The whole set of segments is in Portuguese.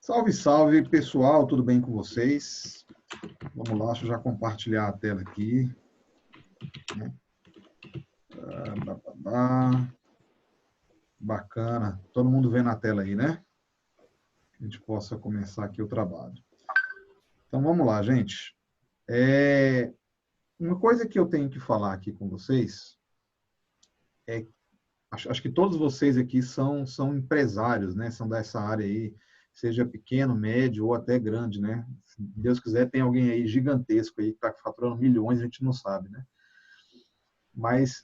Salve, salve, pessoal, tudo bem com vocês? Vamos lá, deixa eu já compartilhar a tela aqui. Né? Bacana. Todo mundo vendo a tela aí, né? Que a gente possa começar aqui o trabalho. Então, vamos lá, gente. Uma coisa que eu tenho que falar aqui com vocês acho que todos vocês aqui são empresários, né? São dessa área aí, seja pequeno, médio ou até grande, né? Se Deus quiser, tem alguém aí gigantesco aí que está faturando milhões, a gente não sabe, né? Mas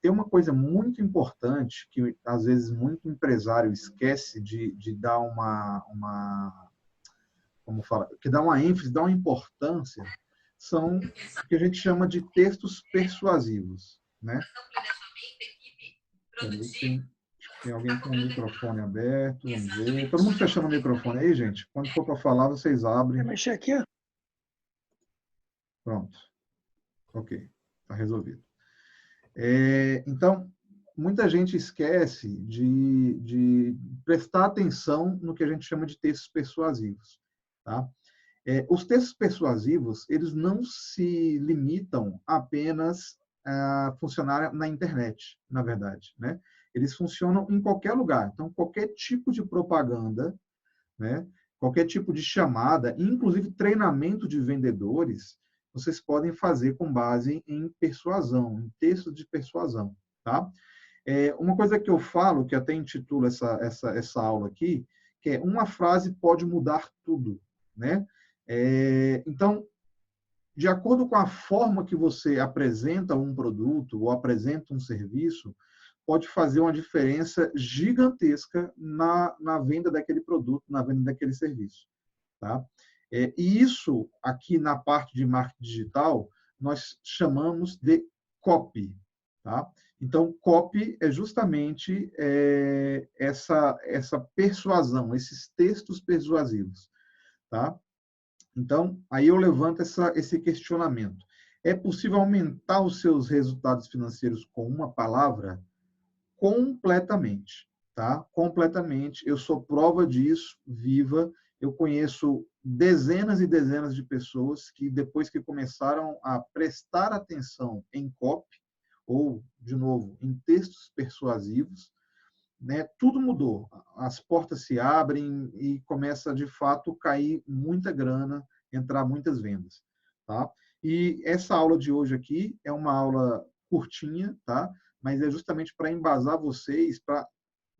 tem uma coisa muito importante que, às vezes, muito empresário esquece de dar como fala, que dá uma ênfase, dá uma importância, são o que a gente chama de textos persuasivos, né? Tem alguém com o microfone aberto, vamos ver. Todo mundo fechando o microfone aí, gente? Quando for para falar, vocês abrem. Quer mexer aqui, ó? Pronto. Ok, está resolvido. Então, muita gente esquece de prestar atenção no que a gente chama de textos persuasivos. Tá? Os textos persuasivos, eles não se limitam apenas a funcionar na internet, na verdade. Né? Eles funcionam em qualquer lugar. Então, qualquer tipo de propaganda, né? Qualquer tipo de chamada, inclusive treinamento de vendedores, vocês podem fazer com base em persuasão, em textos de persuasão. Tá? Uma coisa que eu falo, que até intitulo essa aula aqui, que é uma frase pode mudar tudo. Né? Então, de acordo com a forma que você apresenta um produto ou apresenta um serviço, pode fazer uma diferença gigantesca na venda daquele produto, na venda daquele serviço. Tá? E isso, aqui na parte de marketing digital, nós chamamos de copy. Tá? Então, copy é justamente essa persuasão, esses textos persuasivos. Tá? Então, aí eu levanto esse questionamento. É possível aumentar os seus resultados financeiros com uma palavra? Completamente, tá? Completamente. Eu sou prova disso, viva. Eu conheço dezenas e dezenas de pessoas que, depois que começaram a prestar atenção em copy, ou, de novo, em textos persuasivos, né, tudo mudou. As portas se abrem e começa, de fato, cair muita grana, entrar muitas vendas. Tá? E essa aula de hoje aqui é uma aula curtinha, tá? Mas é justamente para embasar vocês, para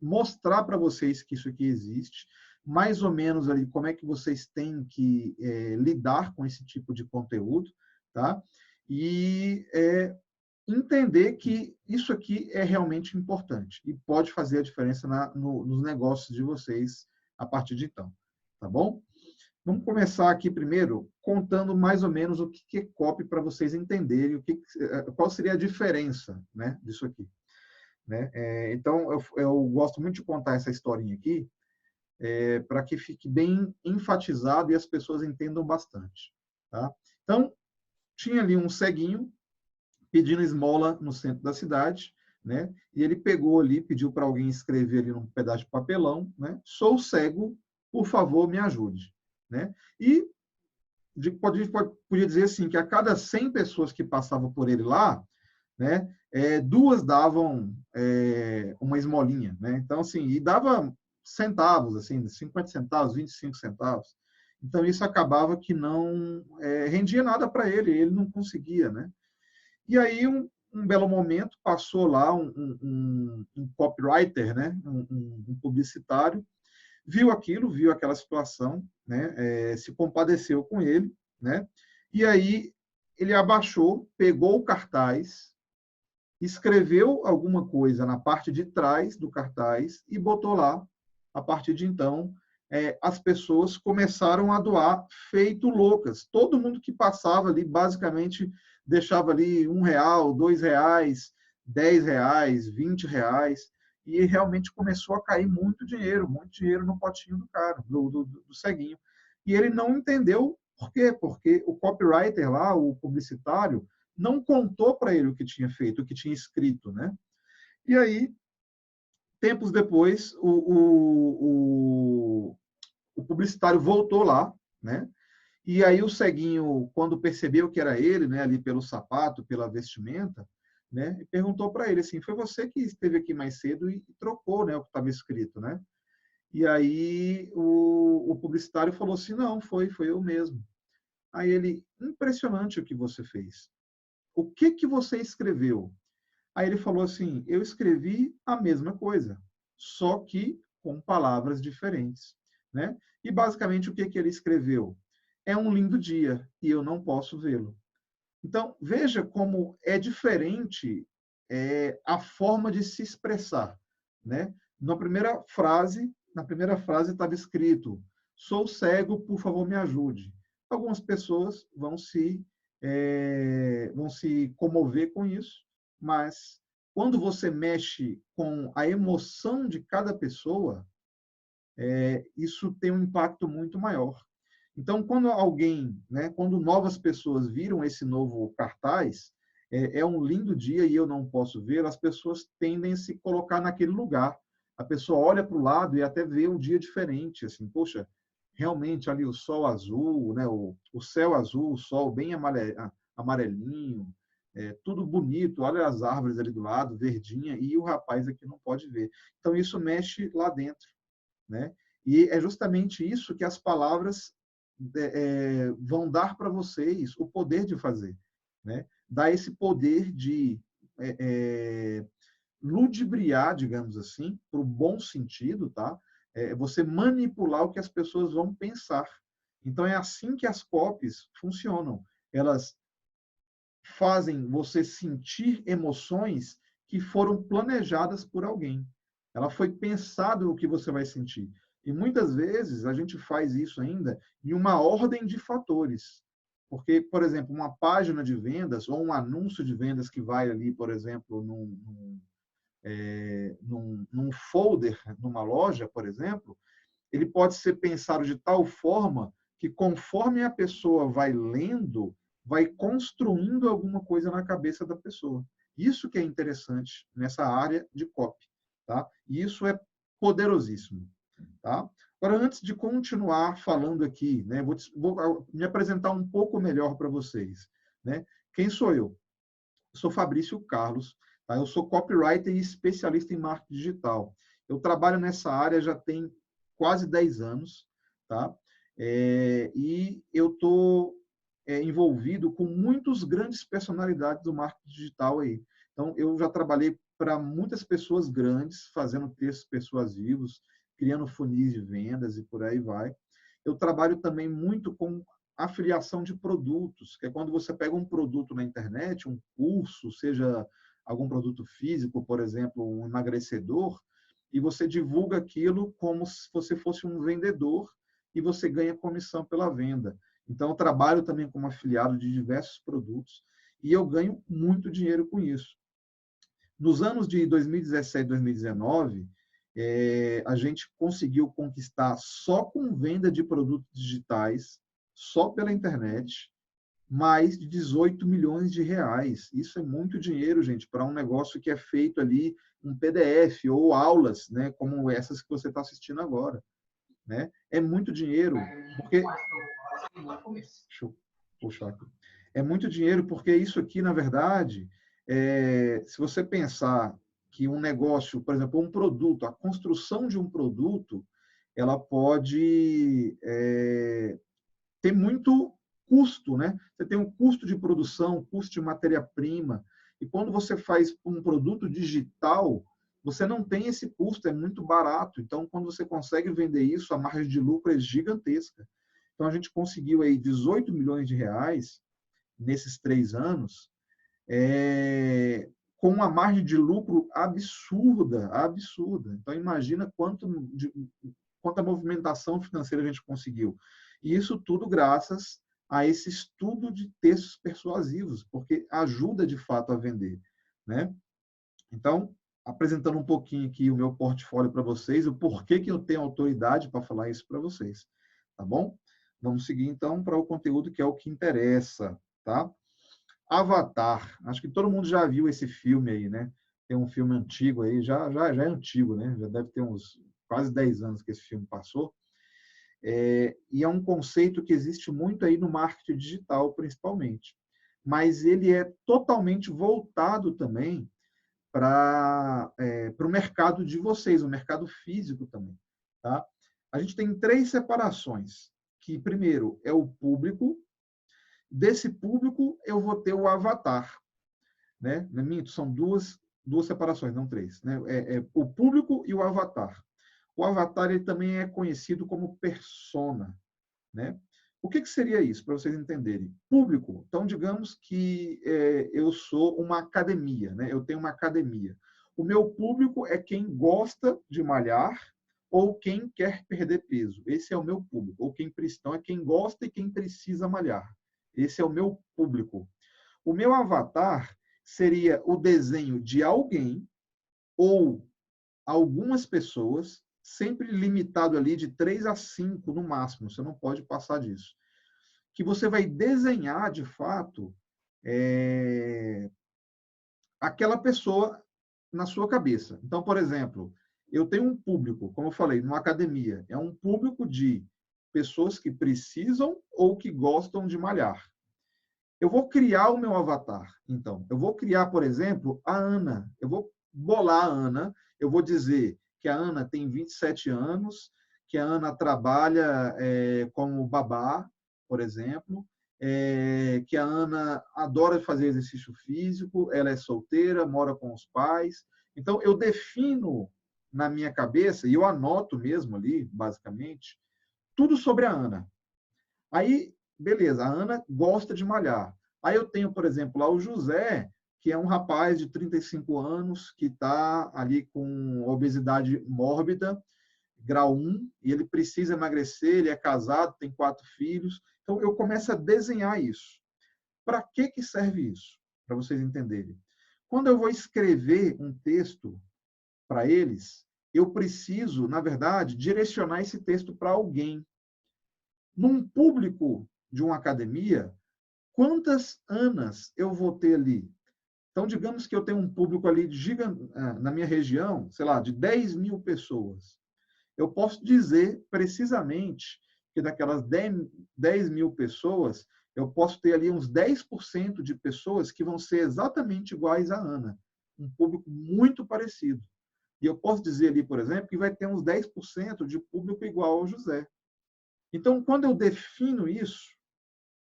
mostrar para vocês que isso aqui existe, mais ou menos ali como é que vocês têm que lidar com esse tipo de conteúdo, tá? E entender que isso aqui é realmente importante e pode fazer a diferença nos negócios de vocês a partir de então, tá bom? Vamos começar aqui primeiro contando mais ou menos o que é copy para vocês entenderem qual seria a diferença, né, disso aqui. Né? Então, eu gosto muito de contar essa historinha aqui para que fique bem enfatizado e as pessoas entendam bastante. Tá? Então, tinha ali um ceguinho pedindo esmola no centro da cidade, né? E ele pegou ali, pediu para alguém escrever ali num pedaço de papelão, né? Sou cego, por favor, me ajude, né? E podia dizer assim que a cada 100 pessoas que passavam por ele lá, né? Duas davam uma esmolinha, né? Então assim, e dava centavos, assim, 50 centavos, 25 centavos. Então isso acabava que não rendia nada para ele não conseguia, né? E aí, um belo momento, passou lá um copywriter, né? um publicitário, viu aquilo, viu aquela situação, né? Se compadeceu com ele, né? E aí ele abaixou, pegou o cartaz, escreveu alguma coisa na parte de trás do cartaz e botou lá. A partir de então, as pessoas começaram a doar feito loucas. Todo mundo que passava ali, basicamente, deixava ali R$1, R$2, R$10, R$20, e realmente começou a cair muito dinheiro no potinho do cara, do ceguinho. E ele não entendeu por quê? Porque o copywriter lá, o publicitário, não contou para ele o que tinha feito, o que tinha escrito, né? E aí, tempos depois, o publicitário voltou lá, né? E aí o ceguinho, quando percebeu que era ele, né, ali pelo sapato, pela vestimenta, né, perguntou para ele assim: foi você que esteve aqui mais cedo e trocou, né, o que estava escrito, né? E aí o publicitário falou assim: não, foi eu mesmo. Aí ele: impressionante o que você fez. O que que você escreveu? Aí ele falou assim: eu escrevi a mesma coisa, só que com palavras diferentes, né? E basicamente o que que ele escreveu? É um lindo dia e eu não posso vê-lo. Então, veja como é diferente a forma de se expressar, né? Na primeira frase estava escrito: sou cego, por favor, me ajude. Algumas pessoas vão se comover com isso, mas quando você mexe com a emoção de cada pessoa, isso tem um impacto muito maior. Então, quando alguém, né, quando novas pessoas viram esse novo cartaz, é um lindo dia e eu não posso ver, as pessoas tendem a se colocar naquele lugar. A pessoa olha para o lado e até vê um dia diferente, assim, poxa, realmente ali o sol azul, né, o céu azul, o sol bem amarelinho, tudo bonito, olha as árvores ali do lado, verdinha, e o rapaz aqui não pode ver. Então, isso mexe lá dentro, né? E é justamente isso que as palavras vão dar para vocês o poder de fazer, né? Dá esse poder de é, é, ludibriar, digamos assim, para o bom sentido, tá? Você manipular o que as pessoas vão pensar. Então é assim que as copies funcionam. Elas fazem você sentir emoções que foram planejadas por alguém. Ela foi pensada no que você vai sentir. E muitas vezes a gente faz isso ainda em uma ordem de fatores. Porque, por exemplo, uma página de vendas ou um anúncio de vendas que vai ali, por exemplo, num folder, numa loja, por exemplo, ele pode ser pensado de tal forma que, conforme a pessoa vai lendo, vai construindo alguma coisa na cabeça da pessoa. Isso que é interessante nessa área de copy, tá? E isso é poderosíssimo, tá? Agora, antes de continuar falando aqui, né, vou me apresentar um pouco melhor para vocês, né? Quem sou eu? Eu sou Fabrício Carlos, tá? Eu sou copywriter e especialista em marketing digital. Eu trabalho nessa área já tem quase 10 anos, tá? E eu estou envolvido com muitas grandes personalidades do marketing digital aí. Então, eu já trabalhei para muitas pessoas grandes, fazendo textos persuasivos, criando funis de vendas e por aí vai. Eu trabalho também muito com afiliação de produtos, que é quando você pega um produto na internet, um curso, seja algum produto físico, por exemplo, um emagrecedor, e você divulga aquilo como se você fosse um vendedor e você ganha comissão pela venda. Então, eu trabalho também como afiliado de diversos produtos e eu ganho muito dinheiro com isso. Nos anos de 2017 e 2019, a gente conseguiu conquistar só com venda de produtos digitais, só pela internet, mais de 18 milhões de reais. Isso é muito dinheiro, gente, para um negócio que é feito ali, um PDF ou aulas, né, como essas que você está assistindo agora. Né? É muito dinheiro, porque. Deixa eu puxar aqui. É muito dinheiro porque isso aqui, na verdade, se você pensar que um negócio, por exemplo, um produto, a construção de um produto, ela pode ter muito custo, né? Você tem um custo de produção, custo de matéria-prima, e quando você faz um produto digital, você não tem esse custo, é muito barato. Então, quando você consegue vender isso, a margem de lucro é gigantesca. Então, a gente conseguiu aí 18 milhões de reais nesses 3 anos, com uma margem de lucro absurda, absurda. Então, imagina quanta movimentação financeira a gente conseguiu. E isso tudo graças a esse estudo de textos persuasivos, porque ajuda de fato a vender, né? Então, apresentando um pouquinho aqui o meu portfólio para vocês, o porquê que eu tenho autoridade para falar isso para vocês, tá bom? Vamos seguir então para o conteúdo que é o que interessa, tá? Avatar. Acho que todo mundo já viu esse filme aí, né? Tem um filme antigo aí, já é antigo, né? Já deve ter uns quase 10 anos que esse filme passou. E é um conceito que existe muito aí no marketing digital, principalmente. Mas ele é totalmente voltado também para o mercado de vocês, o mercado físico também. Tá? A gente tem 3 separações, que primeiro é o público, desse público eu vou ter o avatar. Né? São duas separações, não 3. Né? O público e o avatar. O avatar ele também é conhecido como persona. Né? O que seria isso, para vocês entenderem? Público. Então, digamos que eu sou uma academia, né? Eu tenho uma academia. O meu público é quem gosta de malhar ou quem quer perder peso. Esse é o meu público. Ou então, é quem gosta e quem precisa malhar. Esse é o meu público. O meu avatar seria o desenho de alguém ou algumas pessoas, sempre limitado ali de 3 a 5 no máximo, você não pode passar disso, que você vai desenhar, de fato, aquela pessoa na sua cabeça. Então, por exemplo, eu tenho um público, como eu falei, numa academia, é um público de pessoas que precisam ou que gostam de malhar. Eu vou criar o meu avatar. Então, eu vou criar, por exemplo, a Ana. Eu vou bolar a Ana. Eu vou dizer que a Ana tem 27 anos, que a Ana trabalha como babá, por exemplo, que a Ana adora fazer exercício físico, ela é solteira, mora com os pais. Então, eu defino na minha cabeça, e eu anoto mesmo ali, basicamente, tudo sobre a Ana. Aí, beleza, a Ana gosta de malhar. Aí eu tenho, por exemplo, lá o José, que é um rapaz de 35 anos, que está ali com obesidade mórbida, grau 1, e ele precisa emagrecer, ele é casado, tem 4 filhos. Então, eu começo a desenhar isso. Para que serve isso? Para vocês entenderem. Quando eu vou escrever um texto para eles, eu preciso, na verdade, direcionar esse texto para alguém. Num público de uma academia, quantas Anas eu vou ter ali? Então, digamos que eu tenho um público ali na minha região, sei lá, de 10 mil pessoas. Eu posso dizer precisamente que daquelas 10 mil pessoas, eu posso ter ali uns 10% de pessoas que vão ser exatamente iguais à Ana. Um público muito parecido. E eu posso dizer ali, por exemplo, que vai ter uns 10% de público igual ao José. Então, quando eu defino isso,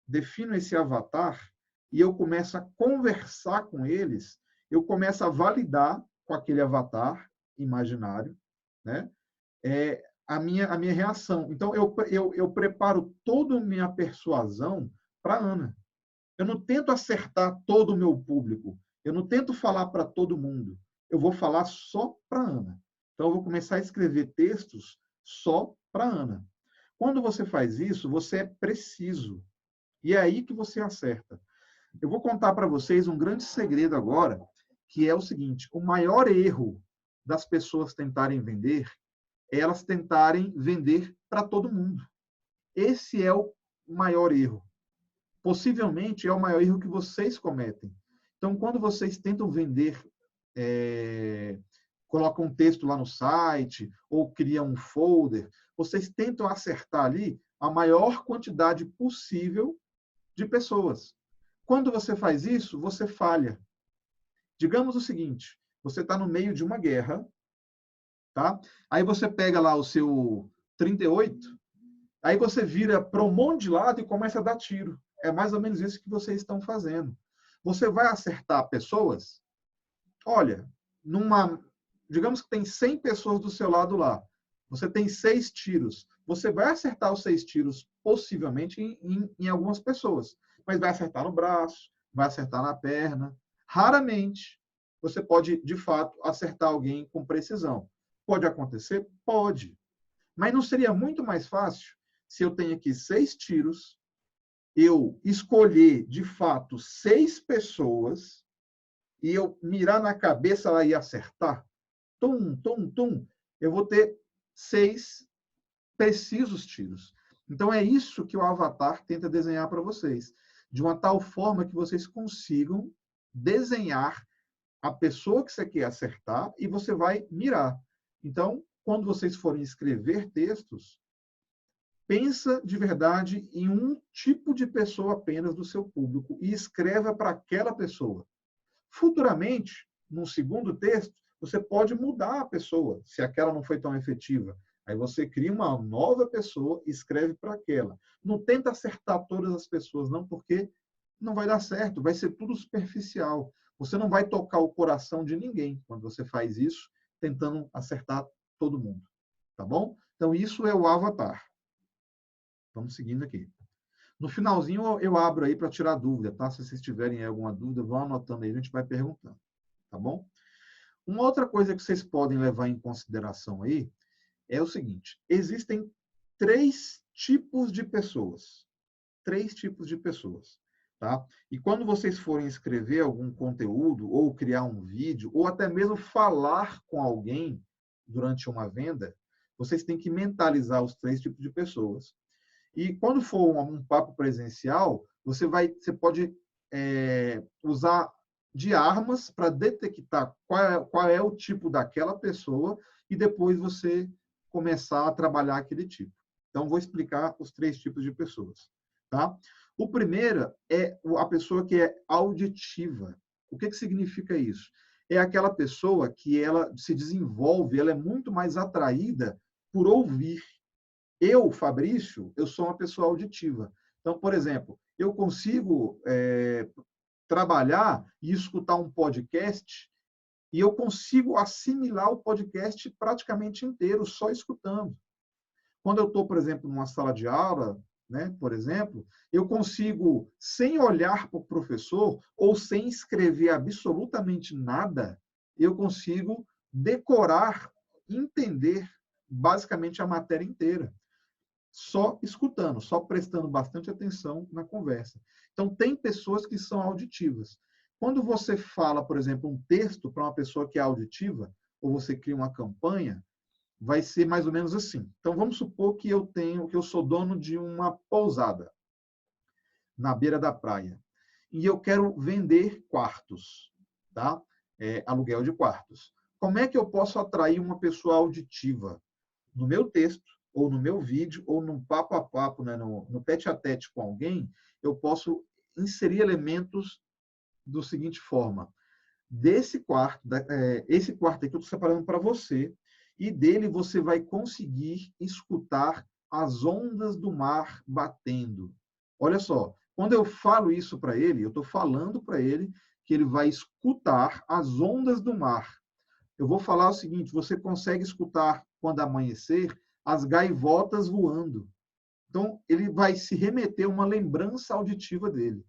defino esse avatar e eu começo a conversar com eles, eu começo a validar com aquele avatar imaginário, né? A minha reação. Então, eu preparo toda a minha persuasão para a Ana. Eu não tento acertar todo o meu público. Eu não tento falar para todo mundo. Eu vou falar só para a Ana. Então, eu vou começar a escrever textos só para a Ana. Quando você faz isso, você é preciso. E é aí que você acerta. Eu vou contar para vocês um grande segredo agora, que é o seguinte: o maior erro das pessoas tentarem vender é elas tentarem vender para todo mundo. Esse é o maior erro. Possivelmente é o maior erro que vocês cometem. Então, quando vocês tentam vender, colocam um texto lá no site ou criam um folder, vocês tentam acertar ali a maior quantidade possível de pessoas. Quando você faz isso, você falha. Digamos o seguinte: você está no meio de uma guerra, tá? Aí você pega lá o seu 38, aí você vira para um monte de lado e começa a dar tiro. É mais ou menos isso que vocês estão fazendo. Você vai acertar pessoas? Olha, digamos que tem 100 pessoas do seu lado lá. Você tem 6 tiros. Você vai acertar os 6 tiros, possivelmente, em algumas pessoas. Mas vai acertar no braço, vai acertar na perna. Raramente você pode, de fato, acertar alguém com precisão. Pode acontecer? Pode. Mas não seria muito mais fácil se eu tenho aqui 6 tiros, eu escolher, de fato, 6 pessoas e eu mirar na cabeça lá e acertar? Tum, tum, tum. Eu vou ter 6 precisos tiros. Então, é isso que o Avatar tenta desenhar para vocês, de uma tal forma que vocês consigam desenhar a pessoa que você quer acertar e você vai mirar. Então, quando vocês forem escrever textos, pensa de verdade em um tipo de pessoa apenas do seu público e escreva para aquela pessoa. Futuramente, num segundo texto, você pode mudar a pessoa, se aquela não foi tão efetiva. Aí você cria uma nova pessoa e escreve para aquela. Não tenta acertar todas as pessoas, não, porque não vai dar certo, vai ser tudo superficial. Você não vai tocar o coração de ninguém quando você faz isso, tentando acertar todo mundo. Tá bom? Então, isso é o avatar. Vamos seguindo aqui. No finalzinho, eu abro aí para tirar dúvida, tá? Se vocês tiverem alguma dúvida, vão anotando aí, a gente vai perguntando, tá bom? Uma outra coisa que vocês podem levar em consideração aí é o seguinte: existem três tipos de pessoas. Três tipos de pessoas, tá? E quando vocês forem escrever algum conteúdo, ou criar um vídeo, ou até mesmo falar com alguém durante uma venda, vocês têm que mentalizar os três tipos de pessoas. E quando for um papo presencial, você pode usar de armas para detectar qual é o tipo daquela pessoa e depois você começar a trabalhar aquele tipo. Então, vou explicar os três tipos de pessoas. Tá? O primeiro é a pessoa que é auditiva. O que significa isso? É aquela pessoa que ela se desenvolve, ela é muito mais atraída por ouvir. Eu, Fabrício, eu sou uma pessoa auditiva. Então, por exemplo, eu consigo trabalhar e escutar um podcast e eu consigo assimilar o podcast praticamente inteiro só escutando. Quando eu estou, por exemplo, numa sala de aula, né, por exemplo, eu consigo, sem olhar para o professor ou sem escrever absolutamente nada, eu consigo decorar, entender basicamente a matéria inteira só escutando, só prestando bastante atenção na conversa. Então, tem pessoas que são auditivas. Quando você fala, por exemplo, um texto para uma pessoa que é auditiva, ou você cria uma campanha, vai ser mais ou menos assim. Então, vamos supor que eu sou dono de uma pousada na beira da praia e eu quero vender quartos, tá? Aluguel de quartos. Como é que eu posso atrair uma pessoa auditiva? No meu texto, ou no meu vídeo, ou no papo a papo, né, no tete a tete com alguém, eu posso inserir elementos do seguinte forma. Desse quarto, esse quarto aqui eu estou separando para você, e dele você vai conseguir escutar as ondas do mar batendo. Olha só, quando eu falo isso para ele, eu estou falando para ele que ele vai escutar as ondas do mar. Eu vou falar o seguinte: você consegue escutar, quando amanhecer, as gaivotas voando. Então, ele vai se remeter a uma lembrança auditiva dele,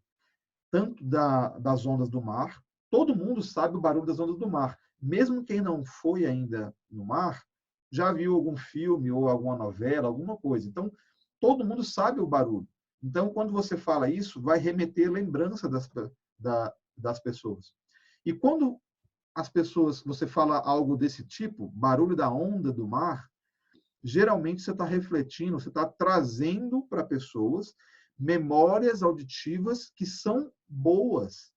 tanto das ondas do mar. Todo mundo sabe o barulho das ondas do mar. Mesmo quem não foi ainda no mar, já viu algum filme ou alguma novela, alguma coisa. Então, todo mundo sabe o barulho. Então, quando você fala isso, vai remeter lembrança das pessoas. E quando as pessoas, você fala algo desse tipo, barulho da onda do mar, geralmente você está refletindo, você está trazendo para pessoas memórias auditivas que são boas,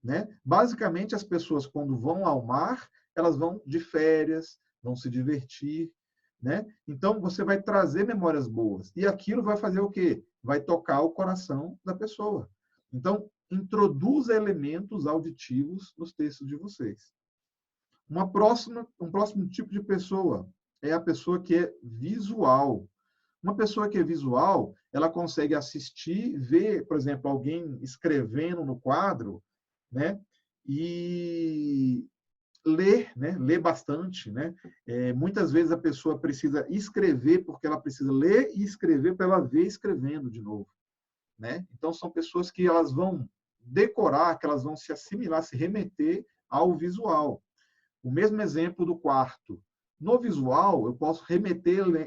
né? Basicamente, as pessoas, quando vão ao mar, elas vão de férias, vão se divertir, né? Então, você vai trazer memórias boas. E aquilo vai fazer o quê? Vai tocar o coração da pessoa. Então, introduza elementos auditivos nos textos de vocês. Um próximo tipo de pessoa é a pessoa que é visual. Uma pessoa que é visual, ela consegue assistir, ver, por exemplo, alguém escrevendo no quadro, né? E ler, né? Ler bastante, né? Muitas vezes a pessoa precisa escrever porque ela precisa ler e escrever para ela ver escrevendo de novo, né? Então são pessoas que elas vão decorar, que elas vão se assimilar, se remeter ao visual. O mesmo exemplo do quarto. No visual, eu posso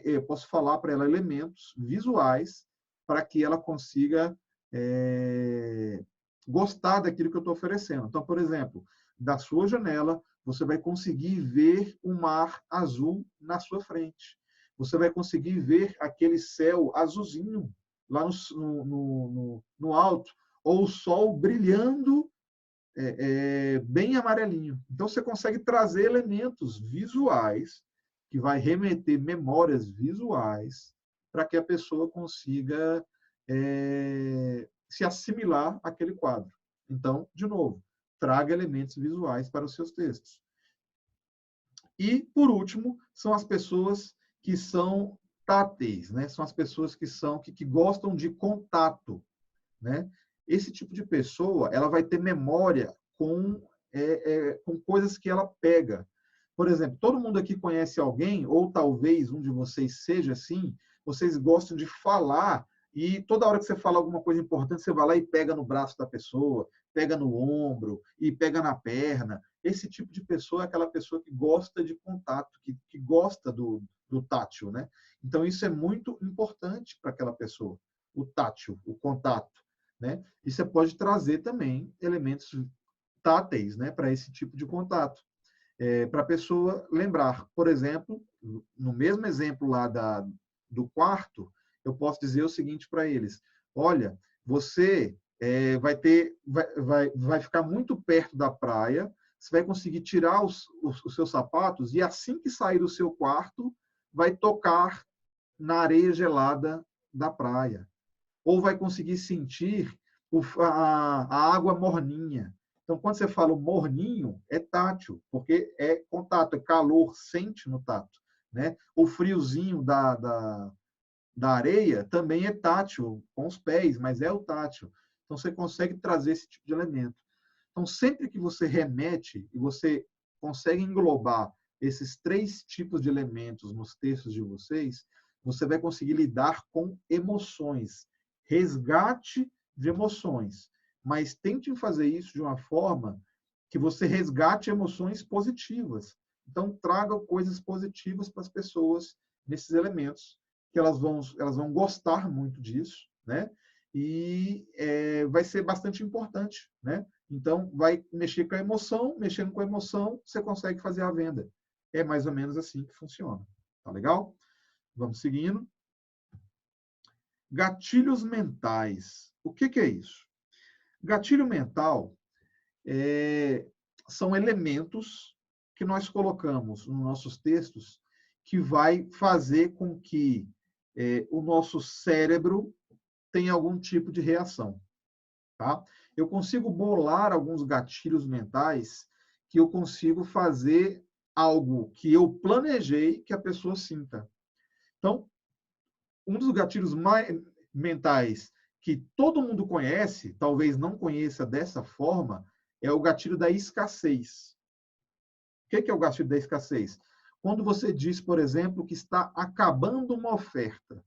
eu posso falar para ela elementos visuais para que ela consiga gostar daquilo que eu estou oferecendo. Então, por exemplo, da sua janela, você vai conseguir ver o mar azul na sua frente. Você vai conseguir ver aquele céu azulzinho lá no alto, ou o sol brilhando bem amarelinho. Então, você consegue trazer elementos visuais que vai remeter memórias visuais para que a pessoa consiga se assimilar àquele quadro. Então, de novo, traga elementos visuais para os seus textos. E, por último, são as pessoas que são táteis, né? São as pessoas que gostam de contato, né? Esse tipo de pessoa, ela vai ter memória com coisas que ela pega. Por exemplo, todo mundo aqui conhece alguém, ou talvez um de vocês seja assim, vocês gostam de falar e toda hora que você fala alguma coisa importante, você vai lá e pega no braço da pessoa, pega no ombro e pega na perna. Esse tipo de pessoa é aquela pessoa que gosta de contato, que gosta do tátil, né? Então, isso é muito importante para aquela pessoa, o tátil, o contato, né? E você pode trazer também elementos táteis, né, para esse tipo de contato. Para a pessoa lembrar, por exemplo, no mesmo exemplo lá do quarto, eu posso dizer o seguinte para eles: olha, você vai ficar muito perto da praia, você vai conseguir tirar os seus sapatos e assim que sair do seu quarto, vai tocar na areia gelada da praia. Ou vai conseguir sentir a água morninha. Então, quando você fala o morninho, é tátil, porque é contato, é calor, sente no tato. Né? O friozinho da areia também é tátil, com os pés, mas é o tátil. Então, você consegue trazer esse tipo de elemento. Então, sempre que você remete e você consegue englobar esses 3 tipos de elementos nos textos de vocês, você vai conseguir lidar com emoções, resgate de emoções. Mas tente fazer isso de uma forma que você resgate emoções positivas. Então, traga coisas positivas para as pessoas nesses elementos, que elas vão gostar muito disso, né? E vai ser bastante importante, né? Então, vai mexer com a emoção, mexendo com a emoção, você consegue fazer a venda. É mais ou menos assim que funciona. Tá legal? Vamos seguindo. Gatilhos mentais. O que é isso? Gatilho mental são elementos que nós colocamos nos nossos textos que vai fazer com que o nosso cérebro tenha algum tipo de reação. Tá? Eu consigo bolar alguns gatilhos mentais que eu consigo fazer algo que eu planejei que a pessoa sinta. Então, um dos gatilhos mentais que todo mundo conhece, talvez não conheça dessa forma, é o gatilho da escassez. O que é o gatilho da escassez? Quando você diz, por exemplo, que está acabando uma oferta.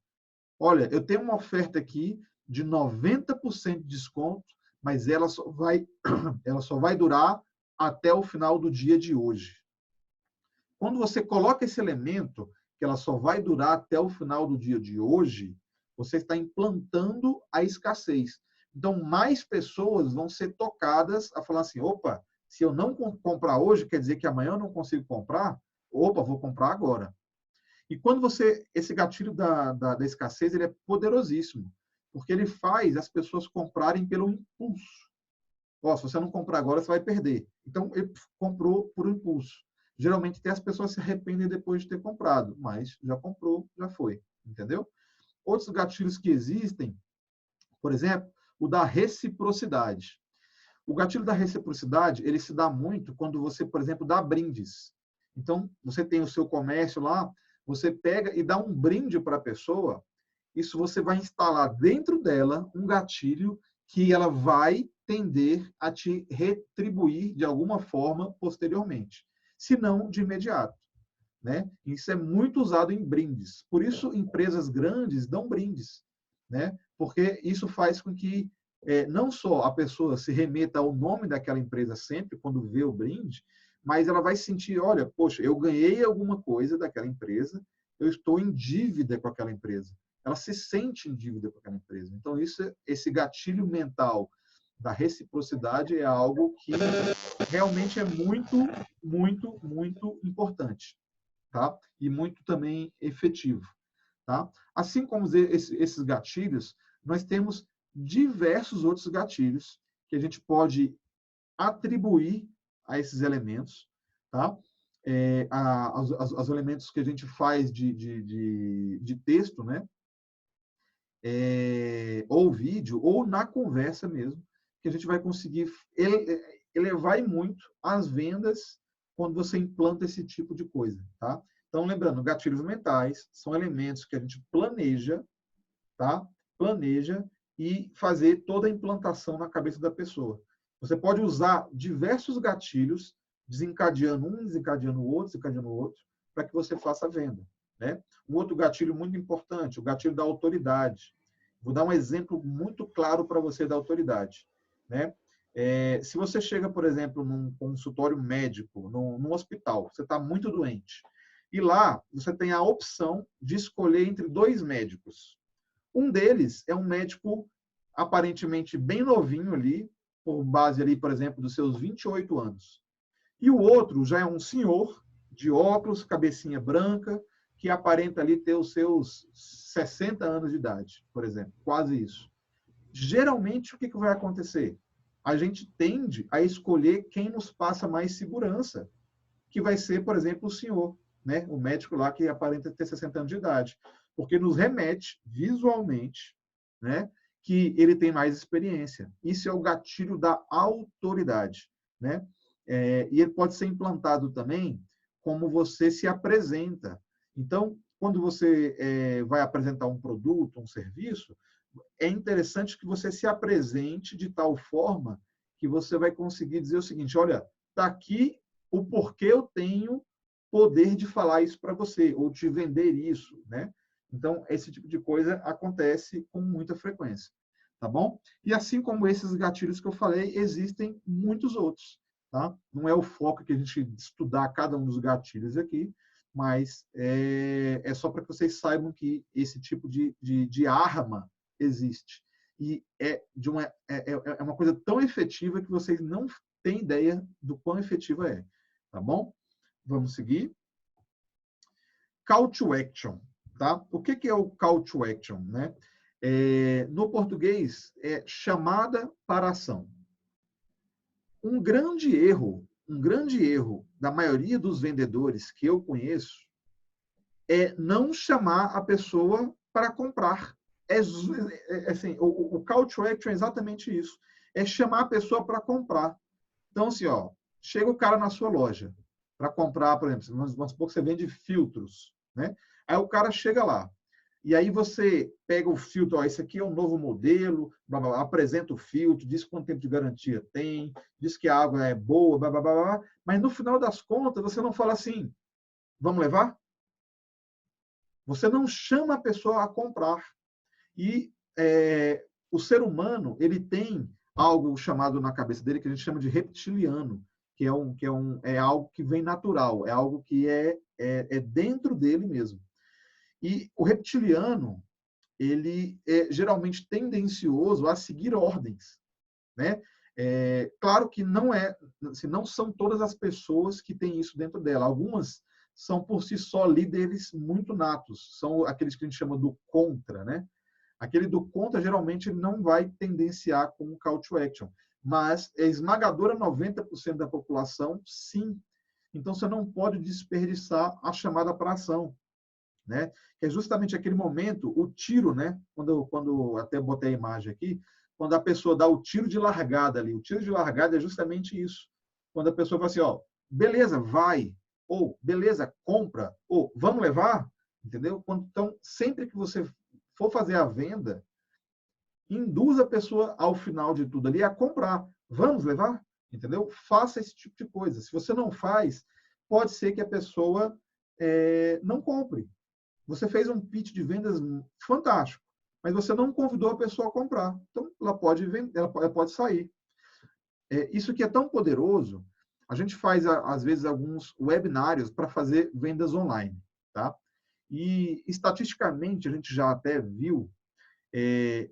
Olha, eu tenho uma oferta aqui de 90% de desconto, mas ela só vai durar até o final do dia de hoje. Quando você coloca esse elemento, que ela só vai durar até o final do dia de hoje, você está implantando a escassez. Então, mais pessoas vão ser tocadas a falar assim, opa, se eu não comprar hoje, quer dizer que amanhã eu não consigo comprar? Opa, vou comprar agora. E quando esse gatilho da escassez, ele é poderosíssimo, porque ele faz as pessoas comprarem pelo impulso. Ó, se você não comprar agora, você vai perder. Então, ele comprou por impulso. Geralmente, até as pessoas se arrependem depois de ter comprado, mas já comprou, já foi, entendeu? Outros gatilhos que existem, por exemplo, o da reciprocidade. O gatilho da reciprocidade, ele se dá muito quando você, por exemplo, dá brindes. Então, você tem o seu comércio lá, você pega e dá um brinde para a pessoa, isso você vai instalar dentro dela um gatilho que ela vai tender a te retribuir de alguma forma posteriormente, se não de imediato. Né? Isso é muito usado em brindes. Por isso, empresas grandes dão brindes, né? Porque isso faz com que não só a pessoa se remeta ao nome daquela empresa sempre, quando vê o brinde, mas ela vai sentir, olha, poxa, eu ganhei alguma coisa daquela empresa, eu estou em dívida com aquela empresa. Ela se sente em dívida com aquela empresa. Então, esse gatilho mental da reciprocidade é algo que realmente é muito, muito, muito importante. Tá? E muito também efetivo. Tá? Assim como esses gatilhos, nós temos diversos outros gatilhos que a gente pode atribuir a esses elementos, tá? Aos elementos que a gente faz de texto, né? ou vídeo, ou na conversa mesmo, que a gente vai conseguir elevar e muito as vendas quando você implanta esse tipo de coisa, tá? Então, lembrando, gatilhos mentais são elementos que a gente planeja, tá? Planeja e fazer toda a implantação na cabeça da pessoa. Você pode usar diversos gatilhos, desencadeando um, desencadeando o outro, para que você faça a venda, né? Um outro gatilho muito importante, o gatilho da autoridade. Vou dar um exemplo muito claro para você da autoridade, né? Se você chega, por exemplo, num consultório médico, num hospital, você está muito doente, e lá você tem a opção de escolher entre dois médicos. Um deles é um médico aparentemente bem novinho ali, por base ali, por exemplo, dos seus 28 anos. E o outro já é um senhor de óculos, cabecinha branca, que aparenta ali ter os seus 60 anos de idade, por exemplo, quase isso. Geralmente, o que vai acontecer? A gente tende a escolher quem nos passa mais segurança, que vai ser, por exemplo, o senhor, né? O médico lá que aparenta ter 60 anos de idade, porque nos remete visualmente, né, que ele tem mais experiência. Isso é o gatilho da autoridade, né? E ele pode ser implantado também como você se apresenta. Então, quando você vai apresentar um produto, um serviço, é interessante que você se apresente de tal forma que você vai conseguir dizer o seguinte: olha, está aqui o porquê eu tenho poder de falar isso para você, ou de vender isso, né? Então, esse tipo de coisa acontece com muita frequência, tá bom? E assim como esses gatilhos que eu falei, existem muitos outros, tá? Não é o foco que a gente estudar cada um dos gatilhos aqui, mas é só para que vocês saibam que esse tipo de arma existe. E é uma coisa tão efetiva que vocês não têm ideia do quão efetiva é. Tá bom? Vamos seguir. Call to action. Tá? O que é o call to action? Né? No português, é chamada para ação. Um grande erro da maioria dos vendedores que eu conheço é não chamar a pessoa para comprar. Assim, o call to action é exatamente isso. É chamar a pessoa para comprar. Então, assim, chega o cara na sua loja para comprar, por exemplo, vamos supor que você vende filtros, né? Aí o cara chega lá. E aí você pega o filtro, esse aqui é um novo modelo, blá, blá, blá, apresenta o filtro, diz quanto tempo de garantia tem, diz que a água é boa, blá, blá, blá, blá, mas no final das contas você não fala assim, vamos levar? Você não chama a pessoa a comprar. E o ser humano, ele tem algo chamado na cabeça dele que a gente chama de reptiliano, é algo que vem natural, é algo que é dentro dele mesmo. E o reptiliano, ele é geralmente tendencioso a seguir ordens, né? Claro que não são todas as pessoas que têm isso dentro dela. Algumas são por si só líderes muito natos, são aqueles que a gente chama do contra, né? Aquele do contra, geralmente, não vai tendenciar com o call to action. Mas a esmagadora 90% da população, sim. Então, você não pode desperdiçar a chamada para ação, né? Que é justamente aquele momento, o tiro, né? Quando até botei a imagem aqui, quando a pessoa dá o tiro de largada ali. O tiro de largada é justamente isso. Quando a pessoa fala assim, beleza, vai. Ou, beleza, compra. Ou, vamos levar. Entendeu? Então, sempre que você for fazer a venda, induz a pessoa ao final de tudo ali a comprar. Vamos levar? Entendeu? Faça esse tipo de coisa. Se você não faz, pode ser que a pessoa não compre. Você fez um pitch de vendas fantástico, mas você não convidou a pessoa a comprar. Então, ela pode vender, ela pode sair. Isso que é tão poderoso, a gente faz, às vezes, alguns webinários para fazer vendas online. Tá? E, estatisticamente, a gente já até viu,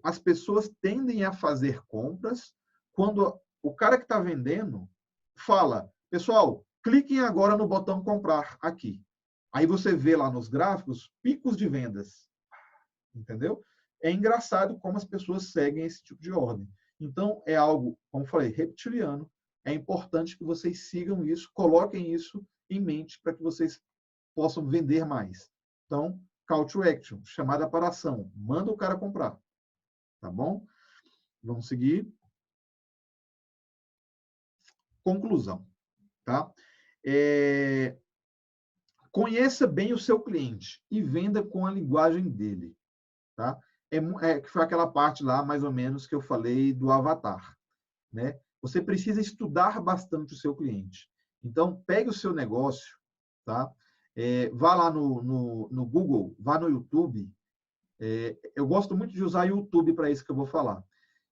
as pessoas tendem a fazer compras quando o cara que está vendendo fala, pessoal, cliquem agora no botão comprar aqui. Aí você vê lá nos gráficos picos de vendas. Entendeu? É engraçado como as pessoas seguem esse tipo de ordem. Então, é algo, como falei, reptiliano. É importante que vocês sigam isso, coloquem isso em mente para que vocês possam vender mais. Então, call to action, chamada para ação. Manda o cara comprar. Tá bom? Vamos seguir. Conclusão. Tá? Conheça bem o seu cliente e venda com a linguagem dele. Tá? Que foi aquela parte lá, mais ou menos, que eu falei do avatar. Né? Você precisa estudar bastante o seu cliente. Então, pegue o seu negócio, tá? Vá lá no Google, vá no YouTube. Eu gosto muito de usar YouTube para isso que eu vou falar.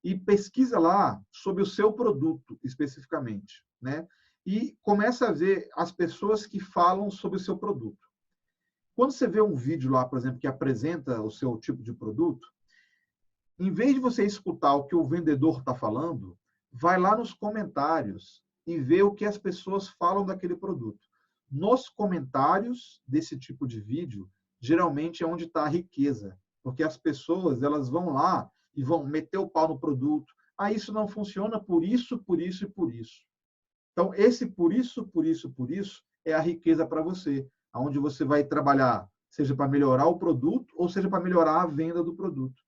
E pesquisa lá sobre o seu produto, especificamente. Né? E começa a ver as pessoas que falam sobre o seu produto. Quando você vê um vídeo lá, por exemplo, que apresenta o seu tipo de produto, em vez de você escutar o que o vendedor está falando, vai lá nos comentários e vê o que as pessoas falam daquele produto. Nos comentários desse tipo de vídeo, geralmente é onde está a riqueza, porque as pessoas elas vão lá e vão meter o pau no produto. Ah, isso não funciona por isso, por isso e por isso. Então, esse por isso, por isso, por isso é a riqueza para você, onde você vai trabalhar, seja para melhorar o produto ou seja para melhorar a venda do produto.